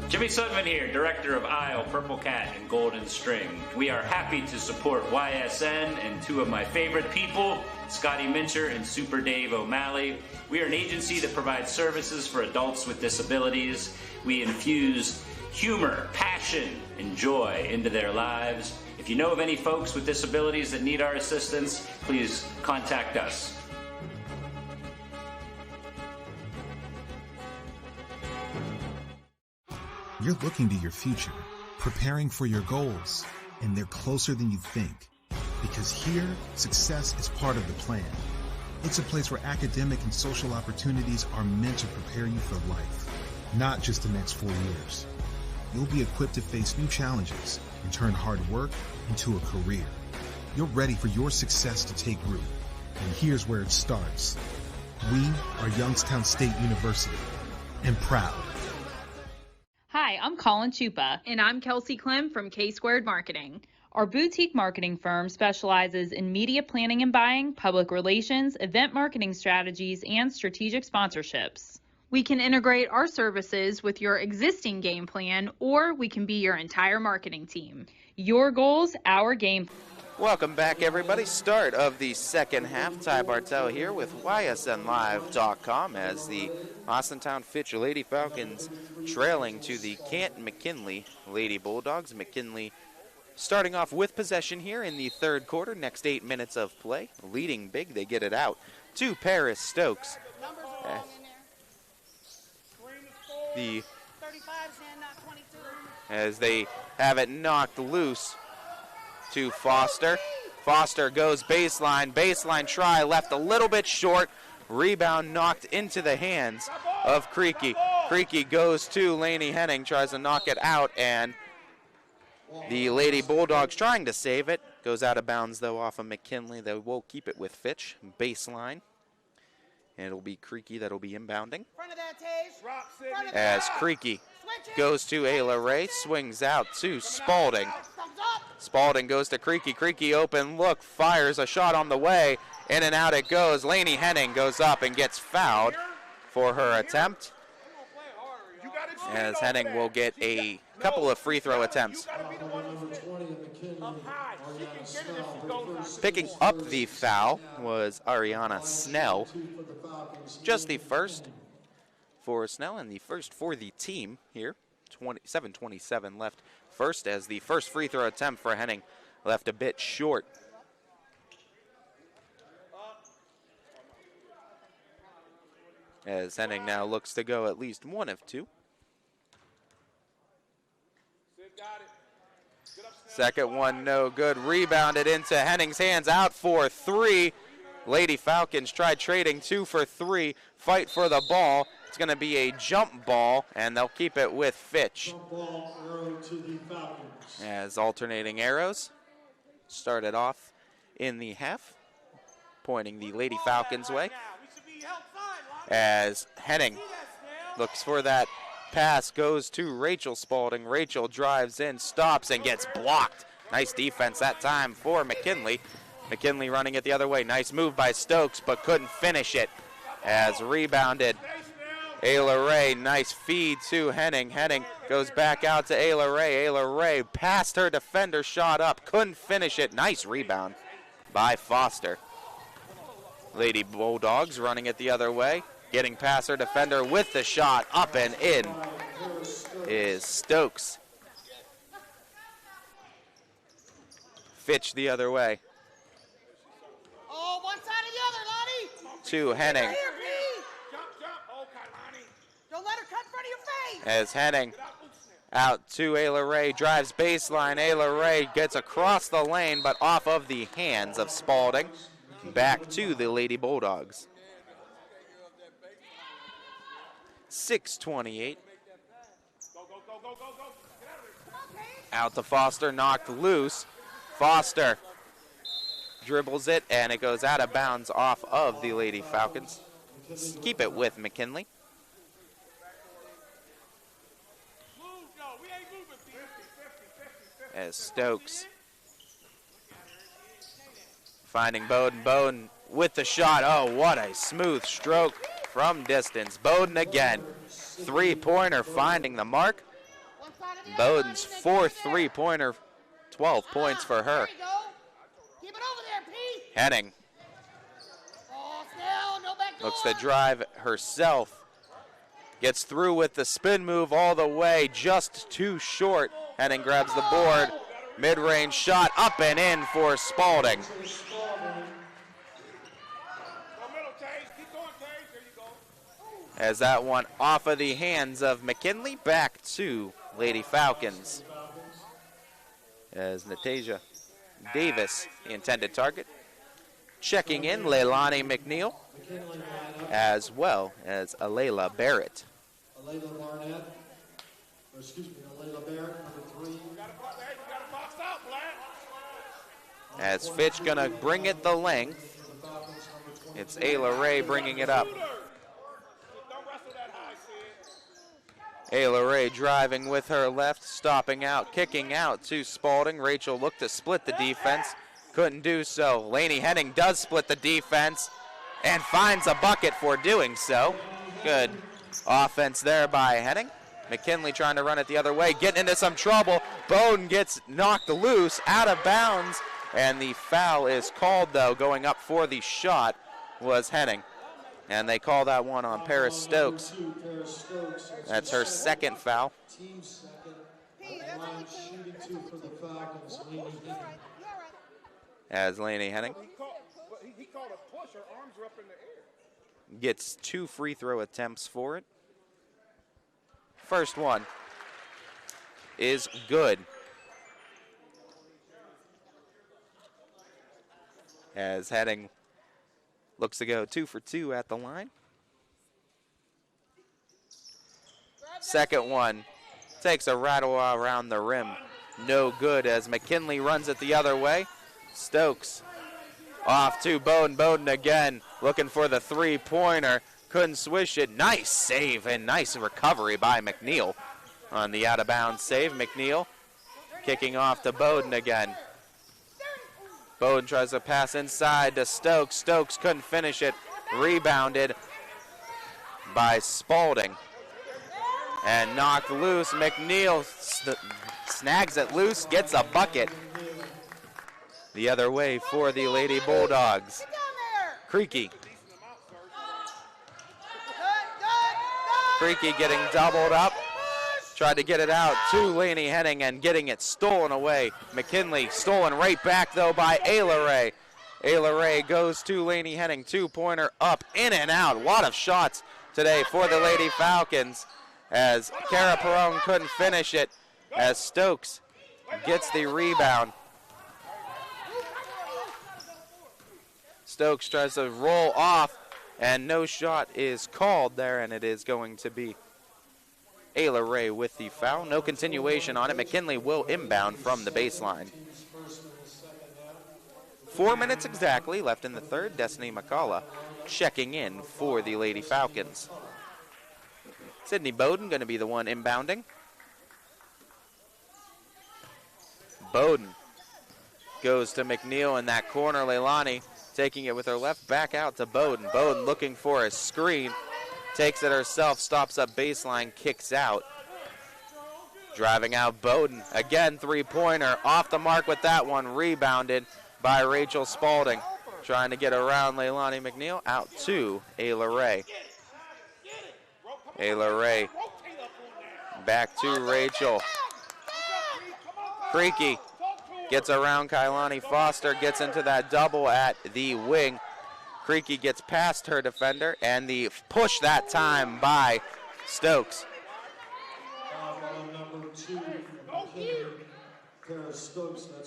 Jimmy Sutton here, Director of Isle, Purple Cat, and Golden String. We are happy to support YSN and 2 of my favorite people, Scotty Mincher and Super Dave O'Malley. We are an agency that provides services for adults with disabilities. We infuse humor, passion, and joy into their lives. If you know of any folks with disabilities that need our assistance, please contact us.
You're looking to your future, preparing for your goals, and they're closer than you think. Because here, success is part of the plan. It's a place where academic and social opportunities are meant to prepare you for life, not just the next 4 years. You'll be equipped to face new challenges and turn hard work into a career. You're ready for your success to take root. And here's where it starts. We are Youngstown State University, and proud.
Hi, I'm Colin Chupa. And I'm Kelsey Clem from K-Squared Marketing. Our boutique marketing firm specializes in media planning and buying, public relations, event marketing strategies, and strategic sponsorships. We can integrate our services with your existing game plan, or we can be your entire marketing team. Your goals, our game.
Welcome back, everybody. Start of the second half. Ty Bartel here with YSNLive.com as the Austintown Fitch Lady Falcons trailing to the Canton McKinley Lady Bulldogs. McKinley starting off with possession here in the third quarter. Next 8 minutes of play. Leading big, they get it out to Paris Stokes. As they have it knocked loose to Foster. Foster goes baseline try, left a little bit short. Rebound knocked into the hands of Creaky. Creaky goes to Laney Henning, tries to knock it out, and the Lady Bulldogs trying to save it. Goes out of bounds, though, off of McKinley. They will keep it with Fitch. Baseline. And it'll be Creaky that'll be inbounding. As Creaky goes to Ayla Ray, swings out to Spalding. Spalding goes to Creaky. Creaky open look, fires a shot on the way. In and out it goes. Laney Henning goes up and gets fouled for her attempt. As Henning will get a couple of free throw attempts. Picking up the foul was Ariana Snell. Just the first for Snell and the first for the team here. 7:27 left first, as the first free throw attempt for Henning left a bit short. As Henning now looks to go at least one of two. Second one no good. Rebounded into Henning's hands, out for three. Lady Falcons tried trading 2 for 3. Fight for the ball. It's going to be a jump ball, and they'll keep it with Fitch. As alternating arrows started off in the half, pointing the Lady Falcons' way. As Henning looks for that pass, goes to Rachel Spalding. Rachel drives in, stops, and gets blocked. Nice defense that time for McKinley. McKinley running it the other way. Nice move by Stokes, but couldn't finish it. As rebounded, Ayla Ray. Nice feed to Henning. Henning goes back out to Ayla Ray. Ayla Ray passed her defender, shot up, couldn't finish it. Nice rebound by Foster. Lady Bulldogs running it the other way. Getting past her defender with the shot, up and in is Stokes. Fitch the other way.
Oh, one side or the other, Lonnie.
To Henning.
Here, jump. Okay, Lonnie. Don't let her cut in front of your face.
As Henning out to Ayla Ray, drives baseline. Ayla Ray gets across the lane, but off of the hands of Spalding. Back to the Lady Bulldogs. 6:28. Out to Foster, knocked loose. Foster dribbles it, and it goes out of bounds off of the Lady Falcons. Keep it with McKinley. As Stokes finding Bowden. Bowden with the shot. Oh, what a smooth stroke from distance. Bowden again. Three-pointer finding the mark. Bowden's fourth three-pointer, 12 points for her. Henning looks to drive herself. Gets through with the spin move all the way, just too short. Henning grabs the board. Mid-range shot up and in for Spalding. As that one off of the hands of McKinley, back to Lady Falcons. As Natasia Davis, the intended target. Checking in, Leilani McNeil, as well as Alayla Barrett.
Alayla Barrett, number 3.
As Fitch gonna bring it the length. It's Ayla Ray bringing it up. Ayla Ray driving with her left, stopping out, kicking out to Spalding. Rachel looked to split the defense, couldn't do so. Lainey Henning does split the defense and finds a bucket for doing so. Good offense there by Henning. McKinley trying to run it the other way, getting into some trouble. Bowden gets knocked loose, out of bounds, and the foul is called, though. Going up for the shot was Henning. And they call that one on Paris Stokes. That's her second foul. As Lainey Henning gets 2 free throw attempts for it. First one is good. As Henning looks to go 2 for 2 at the line. Second one takes a rattle around the rim. No good as McKinley runs it the other way. Stokes off to Bowden. Bowden again looking for the three-pointer. Couldn't swish it. Nice save and nice recovery by McNeil on the out-of-bounds save. McNeil kicking off to Bowden again. Bowden tries to pass inside to Stokes. Stokes couldn't finish it. Rebounded by Spalding. And knocked loose. McNeil snags it loose, gets a bucket. The other way for the Lady Bulldogs. Creaky. Creaky getting doubled up. Tried to get it out to Lainey Henning and getting it stolen away. McKinley stolen right back, though, by Ayla Ray. Ayla Ray goes to Lainey Henning. Two-pointer up, in and out. A lot of shots today for the Lady Falcons as Cara Perone couldn't finish it as Stokes gets the rebound. Stokes tries to roll off, and no shot is called there, and it is going to be Ayla Ray with the foul. No continuation on it. McKinley will inbound from the baseline. 4 minutes exactly left in the third. Destiny McCullough checking in for the Lady Falcons. Sydney Bowden going to be the one inbounding. Bowden goes to McNeil in that corner. Leilani taking it with her left, back out to Bowden. Bowden looking for a screen. Takes it herself, stops up baseline, kicks out. Driving out Bowden. Again, three-pointer. Off the mark with that one. Rebounded by Rachel Spalding. Trying to get around Leilani McNeil. Out to Ayla Ray. Ayla Ray back to Rachel. Creaky gets around Kailani Foster, gets into that double at the wing. Creaky gets past her defender, and the push that time by Stokes.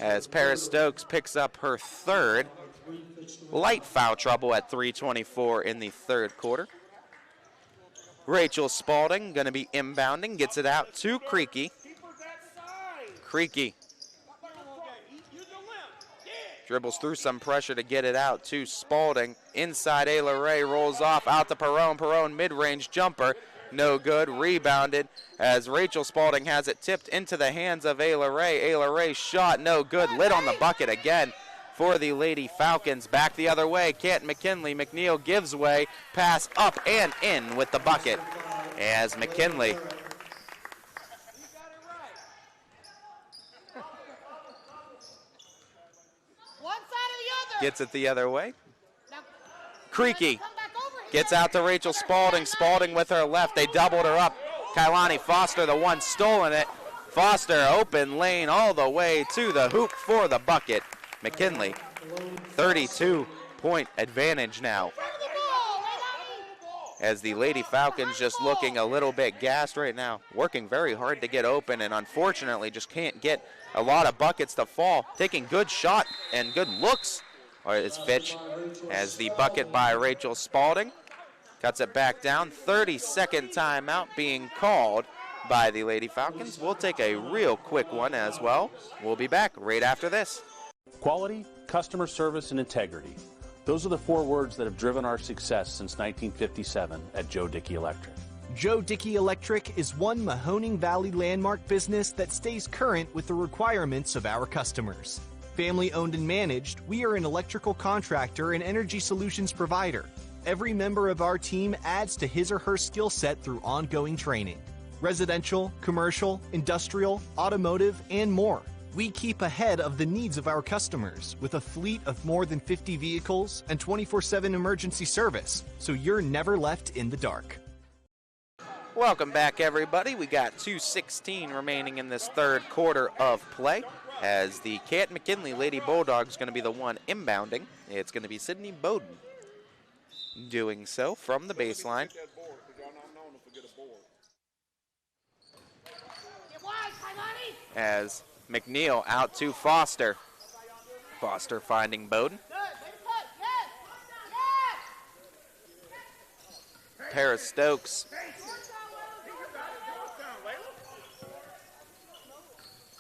As Paris Stokes picks up her third. Light foul trouble at 3:24 in the third quarter. Rachel Spalding going to be inbounding, gets it out to Creaky. Creaky dribbles through some pressure to get it out to Spalding. Inside, Ayla Ray rolls off out to Perrone. Perrone mid-range jumper, no good. Rebounded as Rachel Spalding has it tipped into the hands of Ayla Ray. Ayla Ray shot, no good. Lit on the bucket again for the Lady Falcons. Back the other way, Canton McKinley. McNeil gives way, pass up and in with the bucket as McKinley gets it the other way. Creaky gets out to Rachel Spalding. Spalding with her left. They doubled her up. Kailani Foster, the one stolen it. Foster open lane all the way to the hoop for the bucket. McKinley, 32-point advantage now. As the Lady Falcons just looking a little bit gassed right now. Working very hard to get open and unfortunately just can't get a lot of buckets to fall. Taking good shot and good looks. Or it's Fitch as the bucket by Rachel Spalding. Cuts it back down. 30-second timeout being called by the Lady Falcons. We'll take a real quick one as well. We'll be back right after this.
Quality, customer service, and integrity. Those are the 4 words that have driven our success since 1957 at Joe Dickey Electric.
Joe Dickey Electric is one Mahoning Valley landmark business that stays current with the requirements of our customers. Family owned and managed, we are an electrical contractor and energy solutions provider. Every member of our team adds to his or her skill set through ongoing training. Residential, commercial, industrial, automotive, and more. We keep ahead of the needs of our customers with a fleet of more than 50 vehicles and 24/7 emergency service, so you're never left in the dark.
Welcome back, everybody. We got 2:16 remaining in this third quarter of play as the Canton McKinley Lady Bulldogs going to be the one inbounding. It's going to be Sydney Bowden doing so from the baseline. As McNeil out to Foster. Foster finding Bowden. Paris Stokes.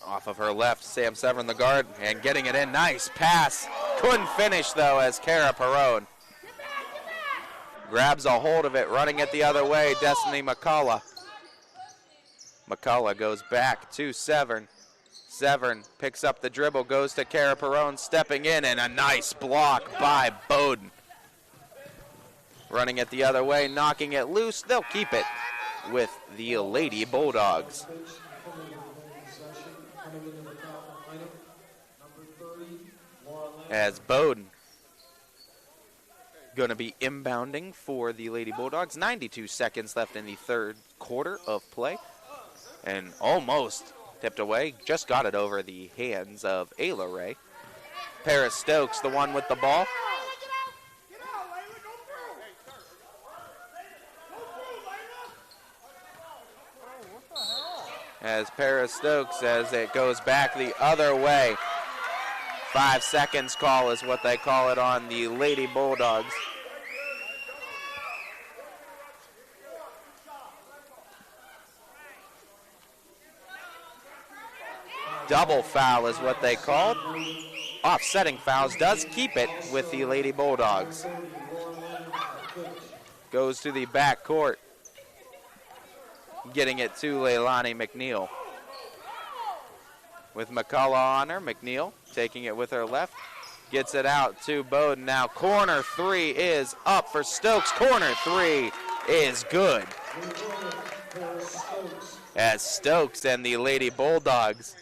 Off of her left, Sam Severn the guard, and getting it in. Nice pass. Couldn't finish, though, as Cara Perrone grabs a hold of it, running it the other way, Destiny McCullough. McCullough goes back to Severn. Severn picks up the dribble, goes to Cara Perrone, stepping in, and a nice block by Bowden. Running it the other way, knocking it loose. They'll keep it with the Lady Bulldogs. As Bowden going to be inbounding for the Lady Bulldogs. 92 seconds left in the third quarter of play. And almost tipped away. Just got it over the hands of Ayla Ray. Paris Stokes, the one with the ball. As Paris Stokes, as it goes back the other way. 5 seconds call is what they call it on the Lady Bulldogs. Double foul is what they called. Offsetting fouls does keep it with the Lady Bulldogs. Goes to the back court. Getting it to Leilani McNeil. With McCullough on her, McNeil taking it with her left. Gets it out to Bowden now. Corner 3 is up for Stokes. Corner 3 is good. As Stokes and the Lady Bulldogs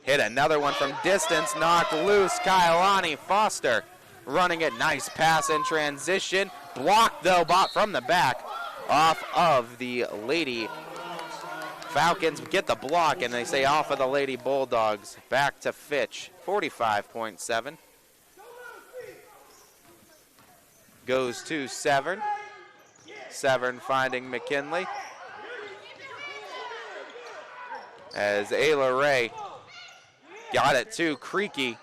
hit another one from distance, knocked loose. Kailani Foster running it. Nice pass in transition. Blocked, though, from the back off of the Lady Falcons. Get the block, and they say off of the Lady Bulldogs. Back to Fitch, 45.7. Goes to Severn. Severn finding McKinley. As Ayla Ray got it to Creaky.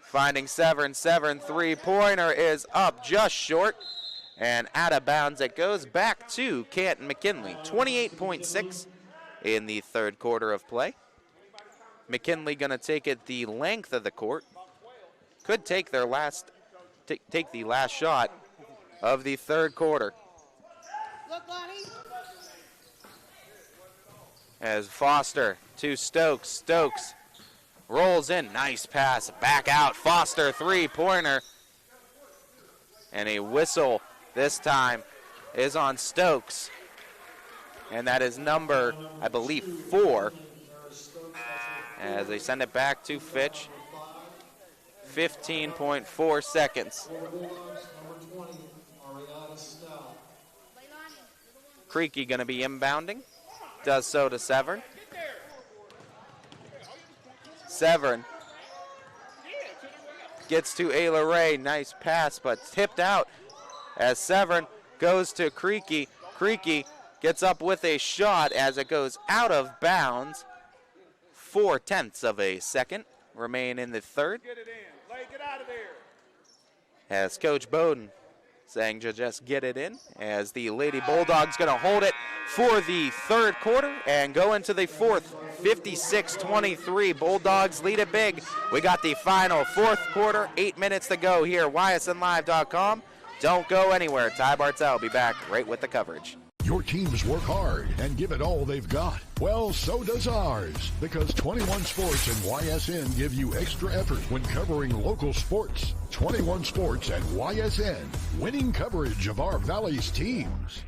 Finding Severn. Severn three-pointer is up just short. And out of bounds it goes back to Canton McKinley. 28.6 in the third quarter of play. McKinley gonna take it the length of the court. Could take their take the last shot of the third quarter. As Foster to Stokes. Stokes rolls in. Nice pass. Back out. Foster three-pointer. And a whistle this time is on Stokes. And that is number, I believe, 4. As they send it back to Fitch. 15.4 seconds. Creaky going to be inbounding. Does so to Severn. Severn gets to Ayla Ray. Nice pass, but tipped out as Severn goes to Creaky. Creaky gets up with a shot as it goes out of bounds. 0.4 of a second remain in the third.
Get it in. Get out of there.
As Coach Bowden saying to just get it in, as the Lady Bulldogs going to hold it for the third quarter and go into the fourth. 56-23, Bulldogs lead it big. We got the final fourth quarter, 8 minutes to go here, ysnlive.com. Don't go anywhere. Ty Bartell will be back right with the coverage.
Your teams work hard and give it all they've got. Well, so does ours, because 21 Sports and YSN give you extra effort when covering local sports. 21 Sports and YSN, winning coverage of our Valley's teams.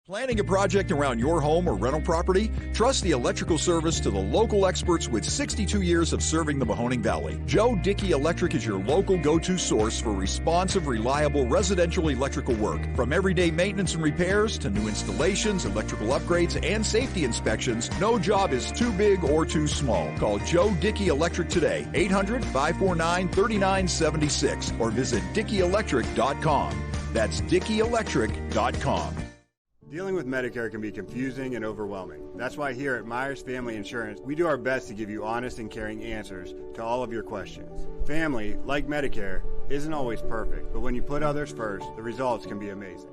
Planning a project around your home or rental property? Trust the electrical service to the local experts with 62 years of serving the Mahoning Valley. Joe Dickey Electric is your local go-to source for responsive, reliable residential electrical work. From everyday maintenance and repairs to new installations, electrical upgrades, and safety inspections, no job is too big or too small. Call Joe Dickey Electric today, 800-549-3976, or visit DickeyElectric.com. That's DickeyElectric.com.
Dealing with Medicare can be confusing and overwhelming. That's why here at Myers Family Insurance, we do our best to give you honest and caring answers to all of your questions. Family, like Medicare, isn't always perfect, but when you put others first, the results can be amazing.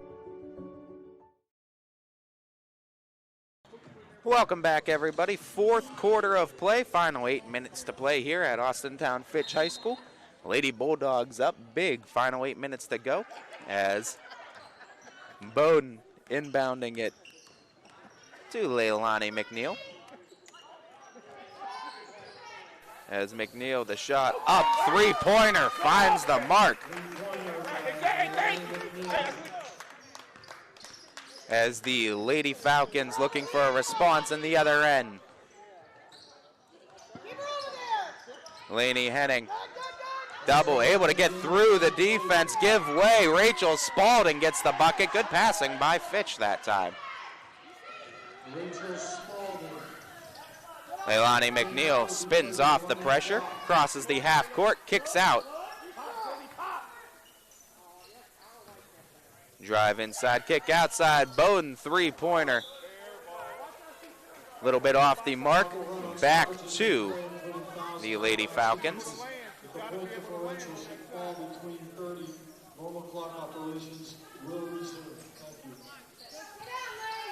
Welcome back, everybody. Fourth quarter of play. Final 8 minutes to play here at Austintown Fitch High School. Lady Bulldogs up big. Final 8 minutes to go as Bowden inbounding it to Leilani McNeil. As McNeil, the shot up, three-pointer, finds the mark. As the Lady Falcons looking for a response in the other end. Laney Henning, double, able to get through the defense, give way. Rachel Spalding gets the bucket. Good passing by Fitch that time. Leilani McNeil spins off the pressure, crosses the half court, kicks out. Drive inside, kick outside. Bowden three-pointer. Little bit off the mark. Back to the Lady Falcons.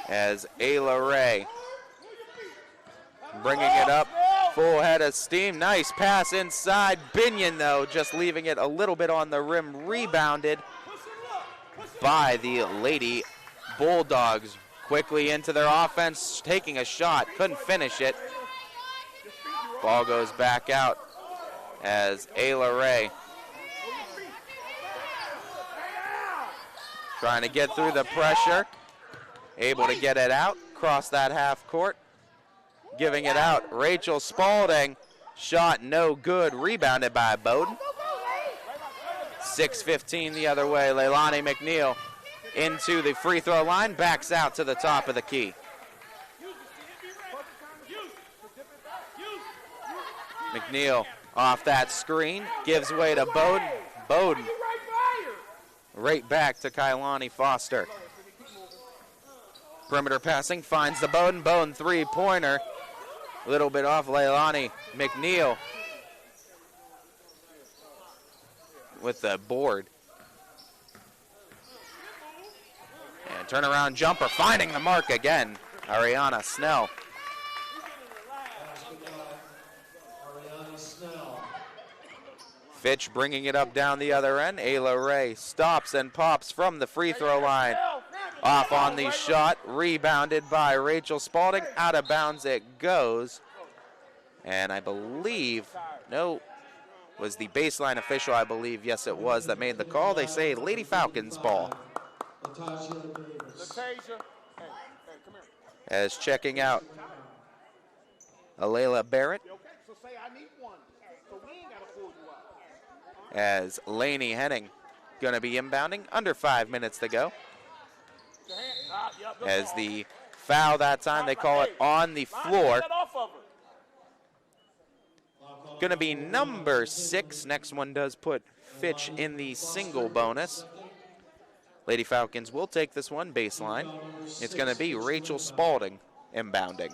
As Ayla Ray bringing it up, full head of steam. Nice pass inside. Binion, though, just leaving it a little bit on the rim. Rebounded by the Lady Bulldogs. Quickly into their offense, taking a shot. Couldn't finish it. Ball goes back out as Ayla Ray trying to get through the pressure. Able to get it out, cross that half court. Giving it out, Rachel Spalding. Shot no good, rebounded by Bowden. 6:15 the other way, Leilani McNeil into the free throw line, backs out to the top of the key. McNeil off that screen, gives way to Bowden. Bowden right back to Kailani Foster. Perimeter passing, finds the Bowden. Bowden three-pointer. A little bit off Leilani. McNeil with the board. And turnaround jumper, finding the mark again. Ariana Snell. Fitch bringing it up down the other end. Ayla Ray stops and pops from the free throw line. Off on the shot, rebounded by Rachel Spalding. Out of bounds it goes. And I believe, no, was the baseline official, I believe, yes it was, that made the call. They say Lady Falcons ball. As checking out Alayla Barrett. As Laney Henning going to be inbounding, under 5 minutes to go. As the foul that time, they call it on the floor. Going to be number 6. Next one does put Fitch in the single bonus. Lady Falcons will take this one baseline. It's going to be Rachel Spalding inbounding.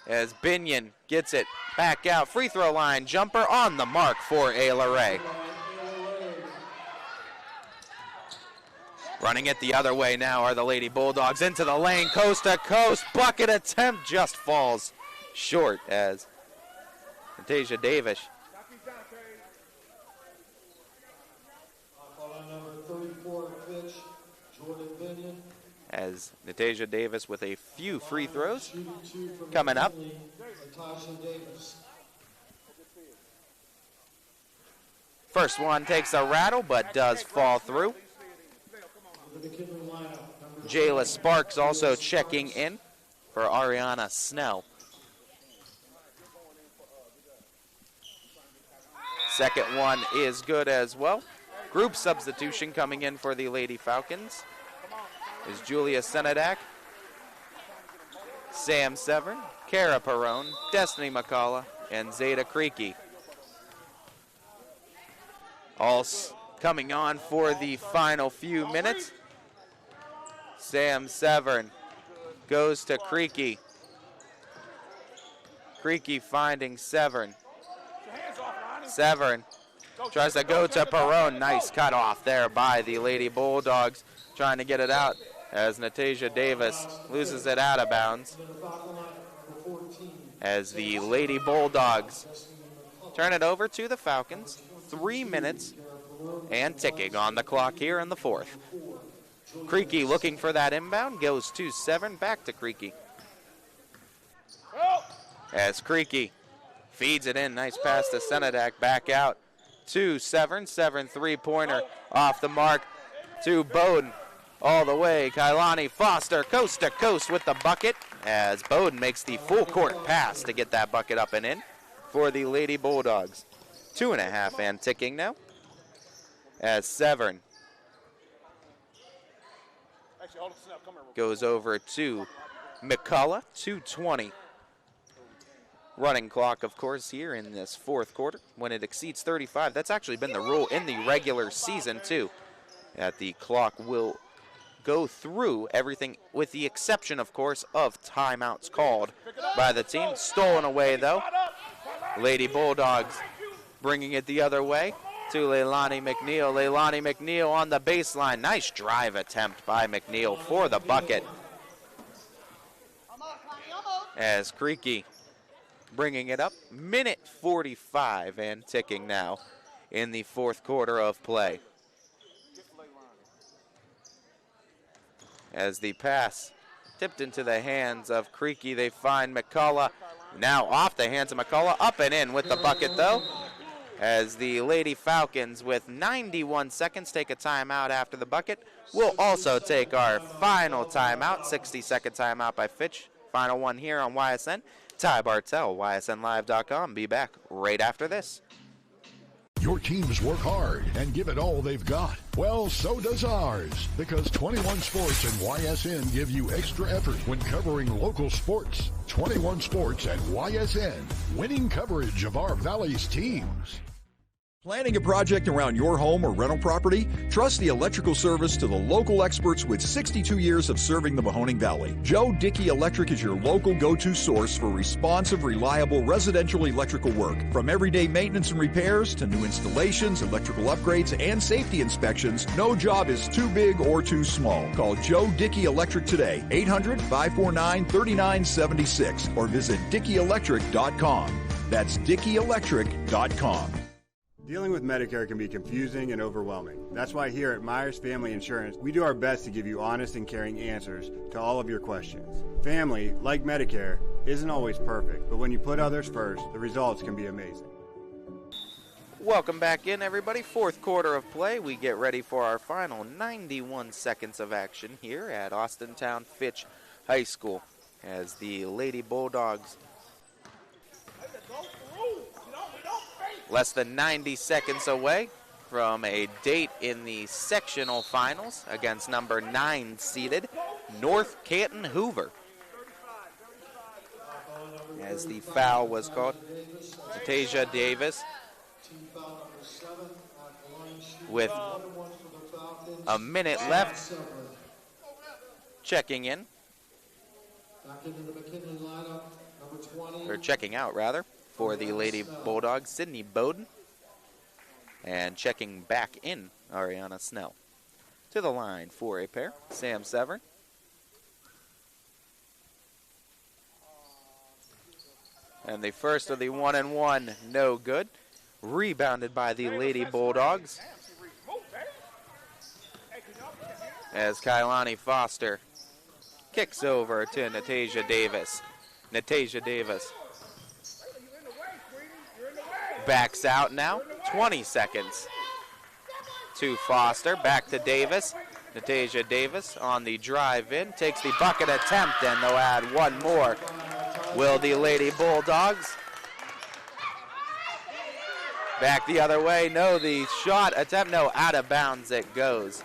As Binion gets it back out, free throw line jumper on the mark for Ayla Ray. Running it the other way now are the Lady Bulldogs into the lane, coast to coast. Bucket attempt just falls short as Natasha Davis. As Natasha Davis with a few free throws coming up. First one takes a rattle but does fall through. Jayla Sparks also checking in for Ariana Snell. Second one is good as well. Group substitution coming in for the Lady Falcons is Julia Senadak, Sam Severn, Kara Perrone, Destiny McCullough, and Zeta Creaky. All coming on for the final few minutes. Sam Severn goes to Creaky. Creaky finding Severn. Severn tries to go to Perrone. Nice cut off there by the Lady Bulldogs, trying to get it out as Natasha Davis loses it out of bounds. As the Lady Bulldogs turn it over to the Falcons. 3 minutes and ticking on the clock here in the fourth. Creaky looking for that inbound, goes to Severn, back to Creaky. As Creaky feeds it in, nice pass to Senadak, back out to Severn. Severn three-pointer off the mark to Bowden. All the way, Kailani Foster, coast to coast with the bucket, as Bowden makes the full court pass to get that bucket up and in for the Lady Bulldogs. 2.5 and ticking now. As Severn goes over to McCullough, 2:20. Running clock, of course, here in this fourth quarter. When it exceeds 35, that's actually been the rule in the regular season, too. That the clock will go through everything with the exception, of course, of timeouts called by the team. Stolen away, though. Lady Bulldogs bringing it the other way to Leilani McNeil. Leilani McNeil on the baseline. Nice drive attempt by McNeil for the bucket. As Creaky bringing it up. Minute 45 and ticking now in the fourth quarter of play. As the pass tipped into the hands of Creaky, they find McCullough. Now off the hands of McCullough, up and in with the bucket though. As the Lady Falcons with 91 seconds take a timeout after the bucket. We'll also take our final timeout, 60-second timeout by Fitch. Final one here on YSN. Ty Bartell, YSNLive.com. Be back right after this.
Your teams work hard and give it all they've got. Well, so does ours, because 21 Sports and YSN give you extra effort when covering local sports. 21 Sports and YSN, winning coverage of our Valley's teams.
Planning a project around your home or rental property? Trust the electrical service to the local experts with 62 years of serving the Mahoning Valley. Joe Dickey Electric is your local go-to source for responsive, reliable residential electrical work. From everyday maintenance and repairs to new installations, electrical upgrades, and safety inspections, no job is too big or too small. Call Joe Dickey Electric today, 800-549-3976, or visit DickeyElectric.com. That's DickeyElectric.com.
Dealing with Medicare can be confusing and overwhelming. That's why here at Myers Family Insurance, we do our best to give you honest and caring answers to all of your questions. Family, like Medicare, isn't always perfect, but when you put others first, the results can be amazing.
Welcome back in, everybody. Fourth quarter of play. We get ready for our final 91 seconds of action here at Austintown Fitch High School as the Lady Bulldogs less than 90 seconds away from a date in the sectional finals against number 9 seeded North Canton Hoover. As the foul was called, Natasia Davis with a minute left, checking in, or checking out rather, for the Lady Bulldogs, Sydney Bowden. And checking back in, Ariana Snell. To the line for a pair, Sam Severn. And the first of the 1-and-1, no good. Rebounded by the Lady Bulldogs. As Kailani Foster kicks over to Natasia Davis. Natasia Davis backs out now, 20 seconds to Foster, back to Davis. Natasia Davis on the drive in, takes the bucket attempt, and they'll add one more. Will the Lady Bulldogs? Back the other way, no, the shot attempt, no, out of bounds it goes.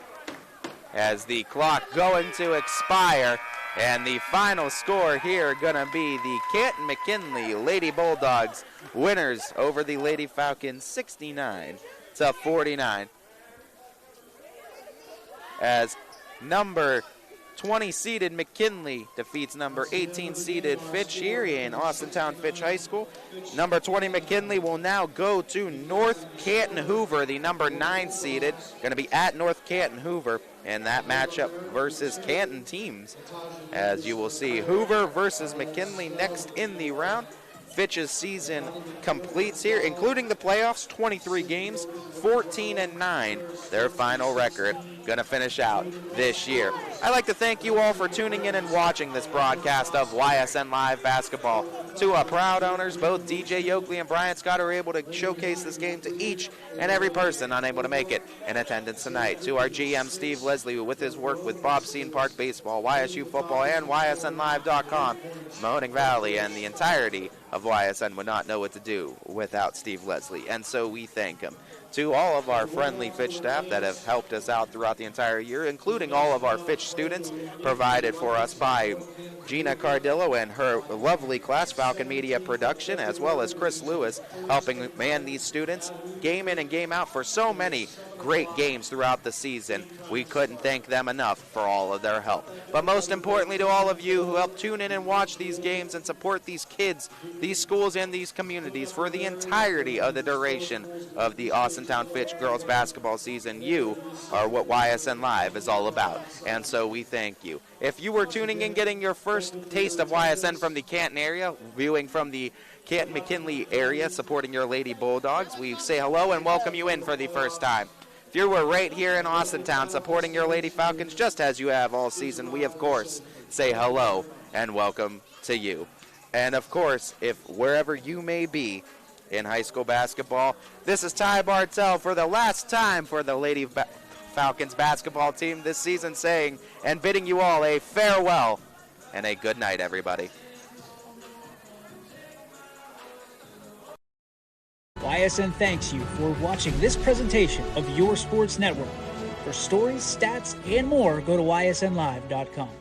As the clock going to expire, and the final score here gonna be the Canton McKinley Lady Bulldogs winners over the Lady Falcons 69-49. As number 20 seeded McKinley defeats number 18 seeded Fitch here in Austintown Fitch High School. Number 20 McKinley will now go to North Canton Hoover, the number 9 seeded, going to be at North Canton Hoover in that matchup versus Canton teams. As you will see, Hoover versus McKinley next in the round. Fitch's season completes here, including the playoffs, 23 games, 14-9, their final record. Going to finish out this year. I'd like to thank you all for tuning in and watching this broadcast of YSN Live Basketball. To our proud owners, both DJ Yoakley and Brian Scott are able to showcase this game to each and every person unable to make it in attendance tonight. To our GM, Steve Leslie, with his work with Bob Seton Park Baseball, YSU Football, and YSNLive.com, Mahoning Valley, and the entirety of YSN would not know what to do without Steve Leslie, and so we thank him. To all of our friendly Fitch staff that have helped us out throughout the entire year, including all of our Fitch students, provided for us by Gina Cardillo and her lovely class, Falcon Media Production, as well as Chris Lewis, helping man these students game in and game out for so many great games throughout the season. We couldn't thank them enough for all of their help. But most importantly, to all of you who help tune in and watch these games and support these kids, these schools, and these communities for the entirety of the duration of the Austintown Fitch girls basketball season, you are what YSN Live is all about, and so we thank you. If you were tuning in, getting your first taste of YSN from the Canton area, viewing from the Canton McKinley area, supporting your Lady Bulldogs, we say hello and welcome you in for the first time. If you were right here in Austintown supporting your Lady Falcons just as you have all season, we of course say hello and welcome to you. And of course, if wherever you may be in high school basketball, this is Ty Bartell for the last time for the Lady Falcons basketball team this season, saying and bidding you all a farewell and a good night, everybody.
YSN thanks you for watching this presentation of your sports network. For stories, stats, and more, go to ysnlive.com.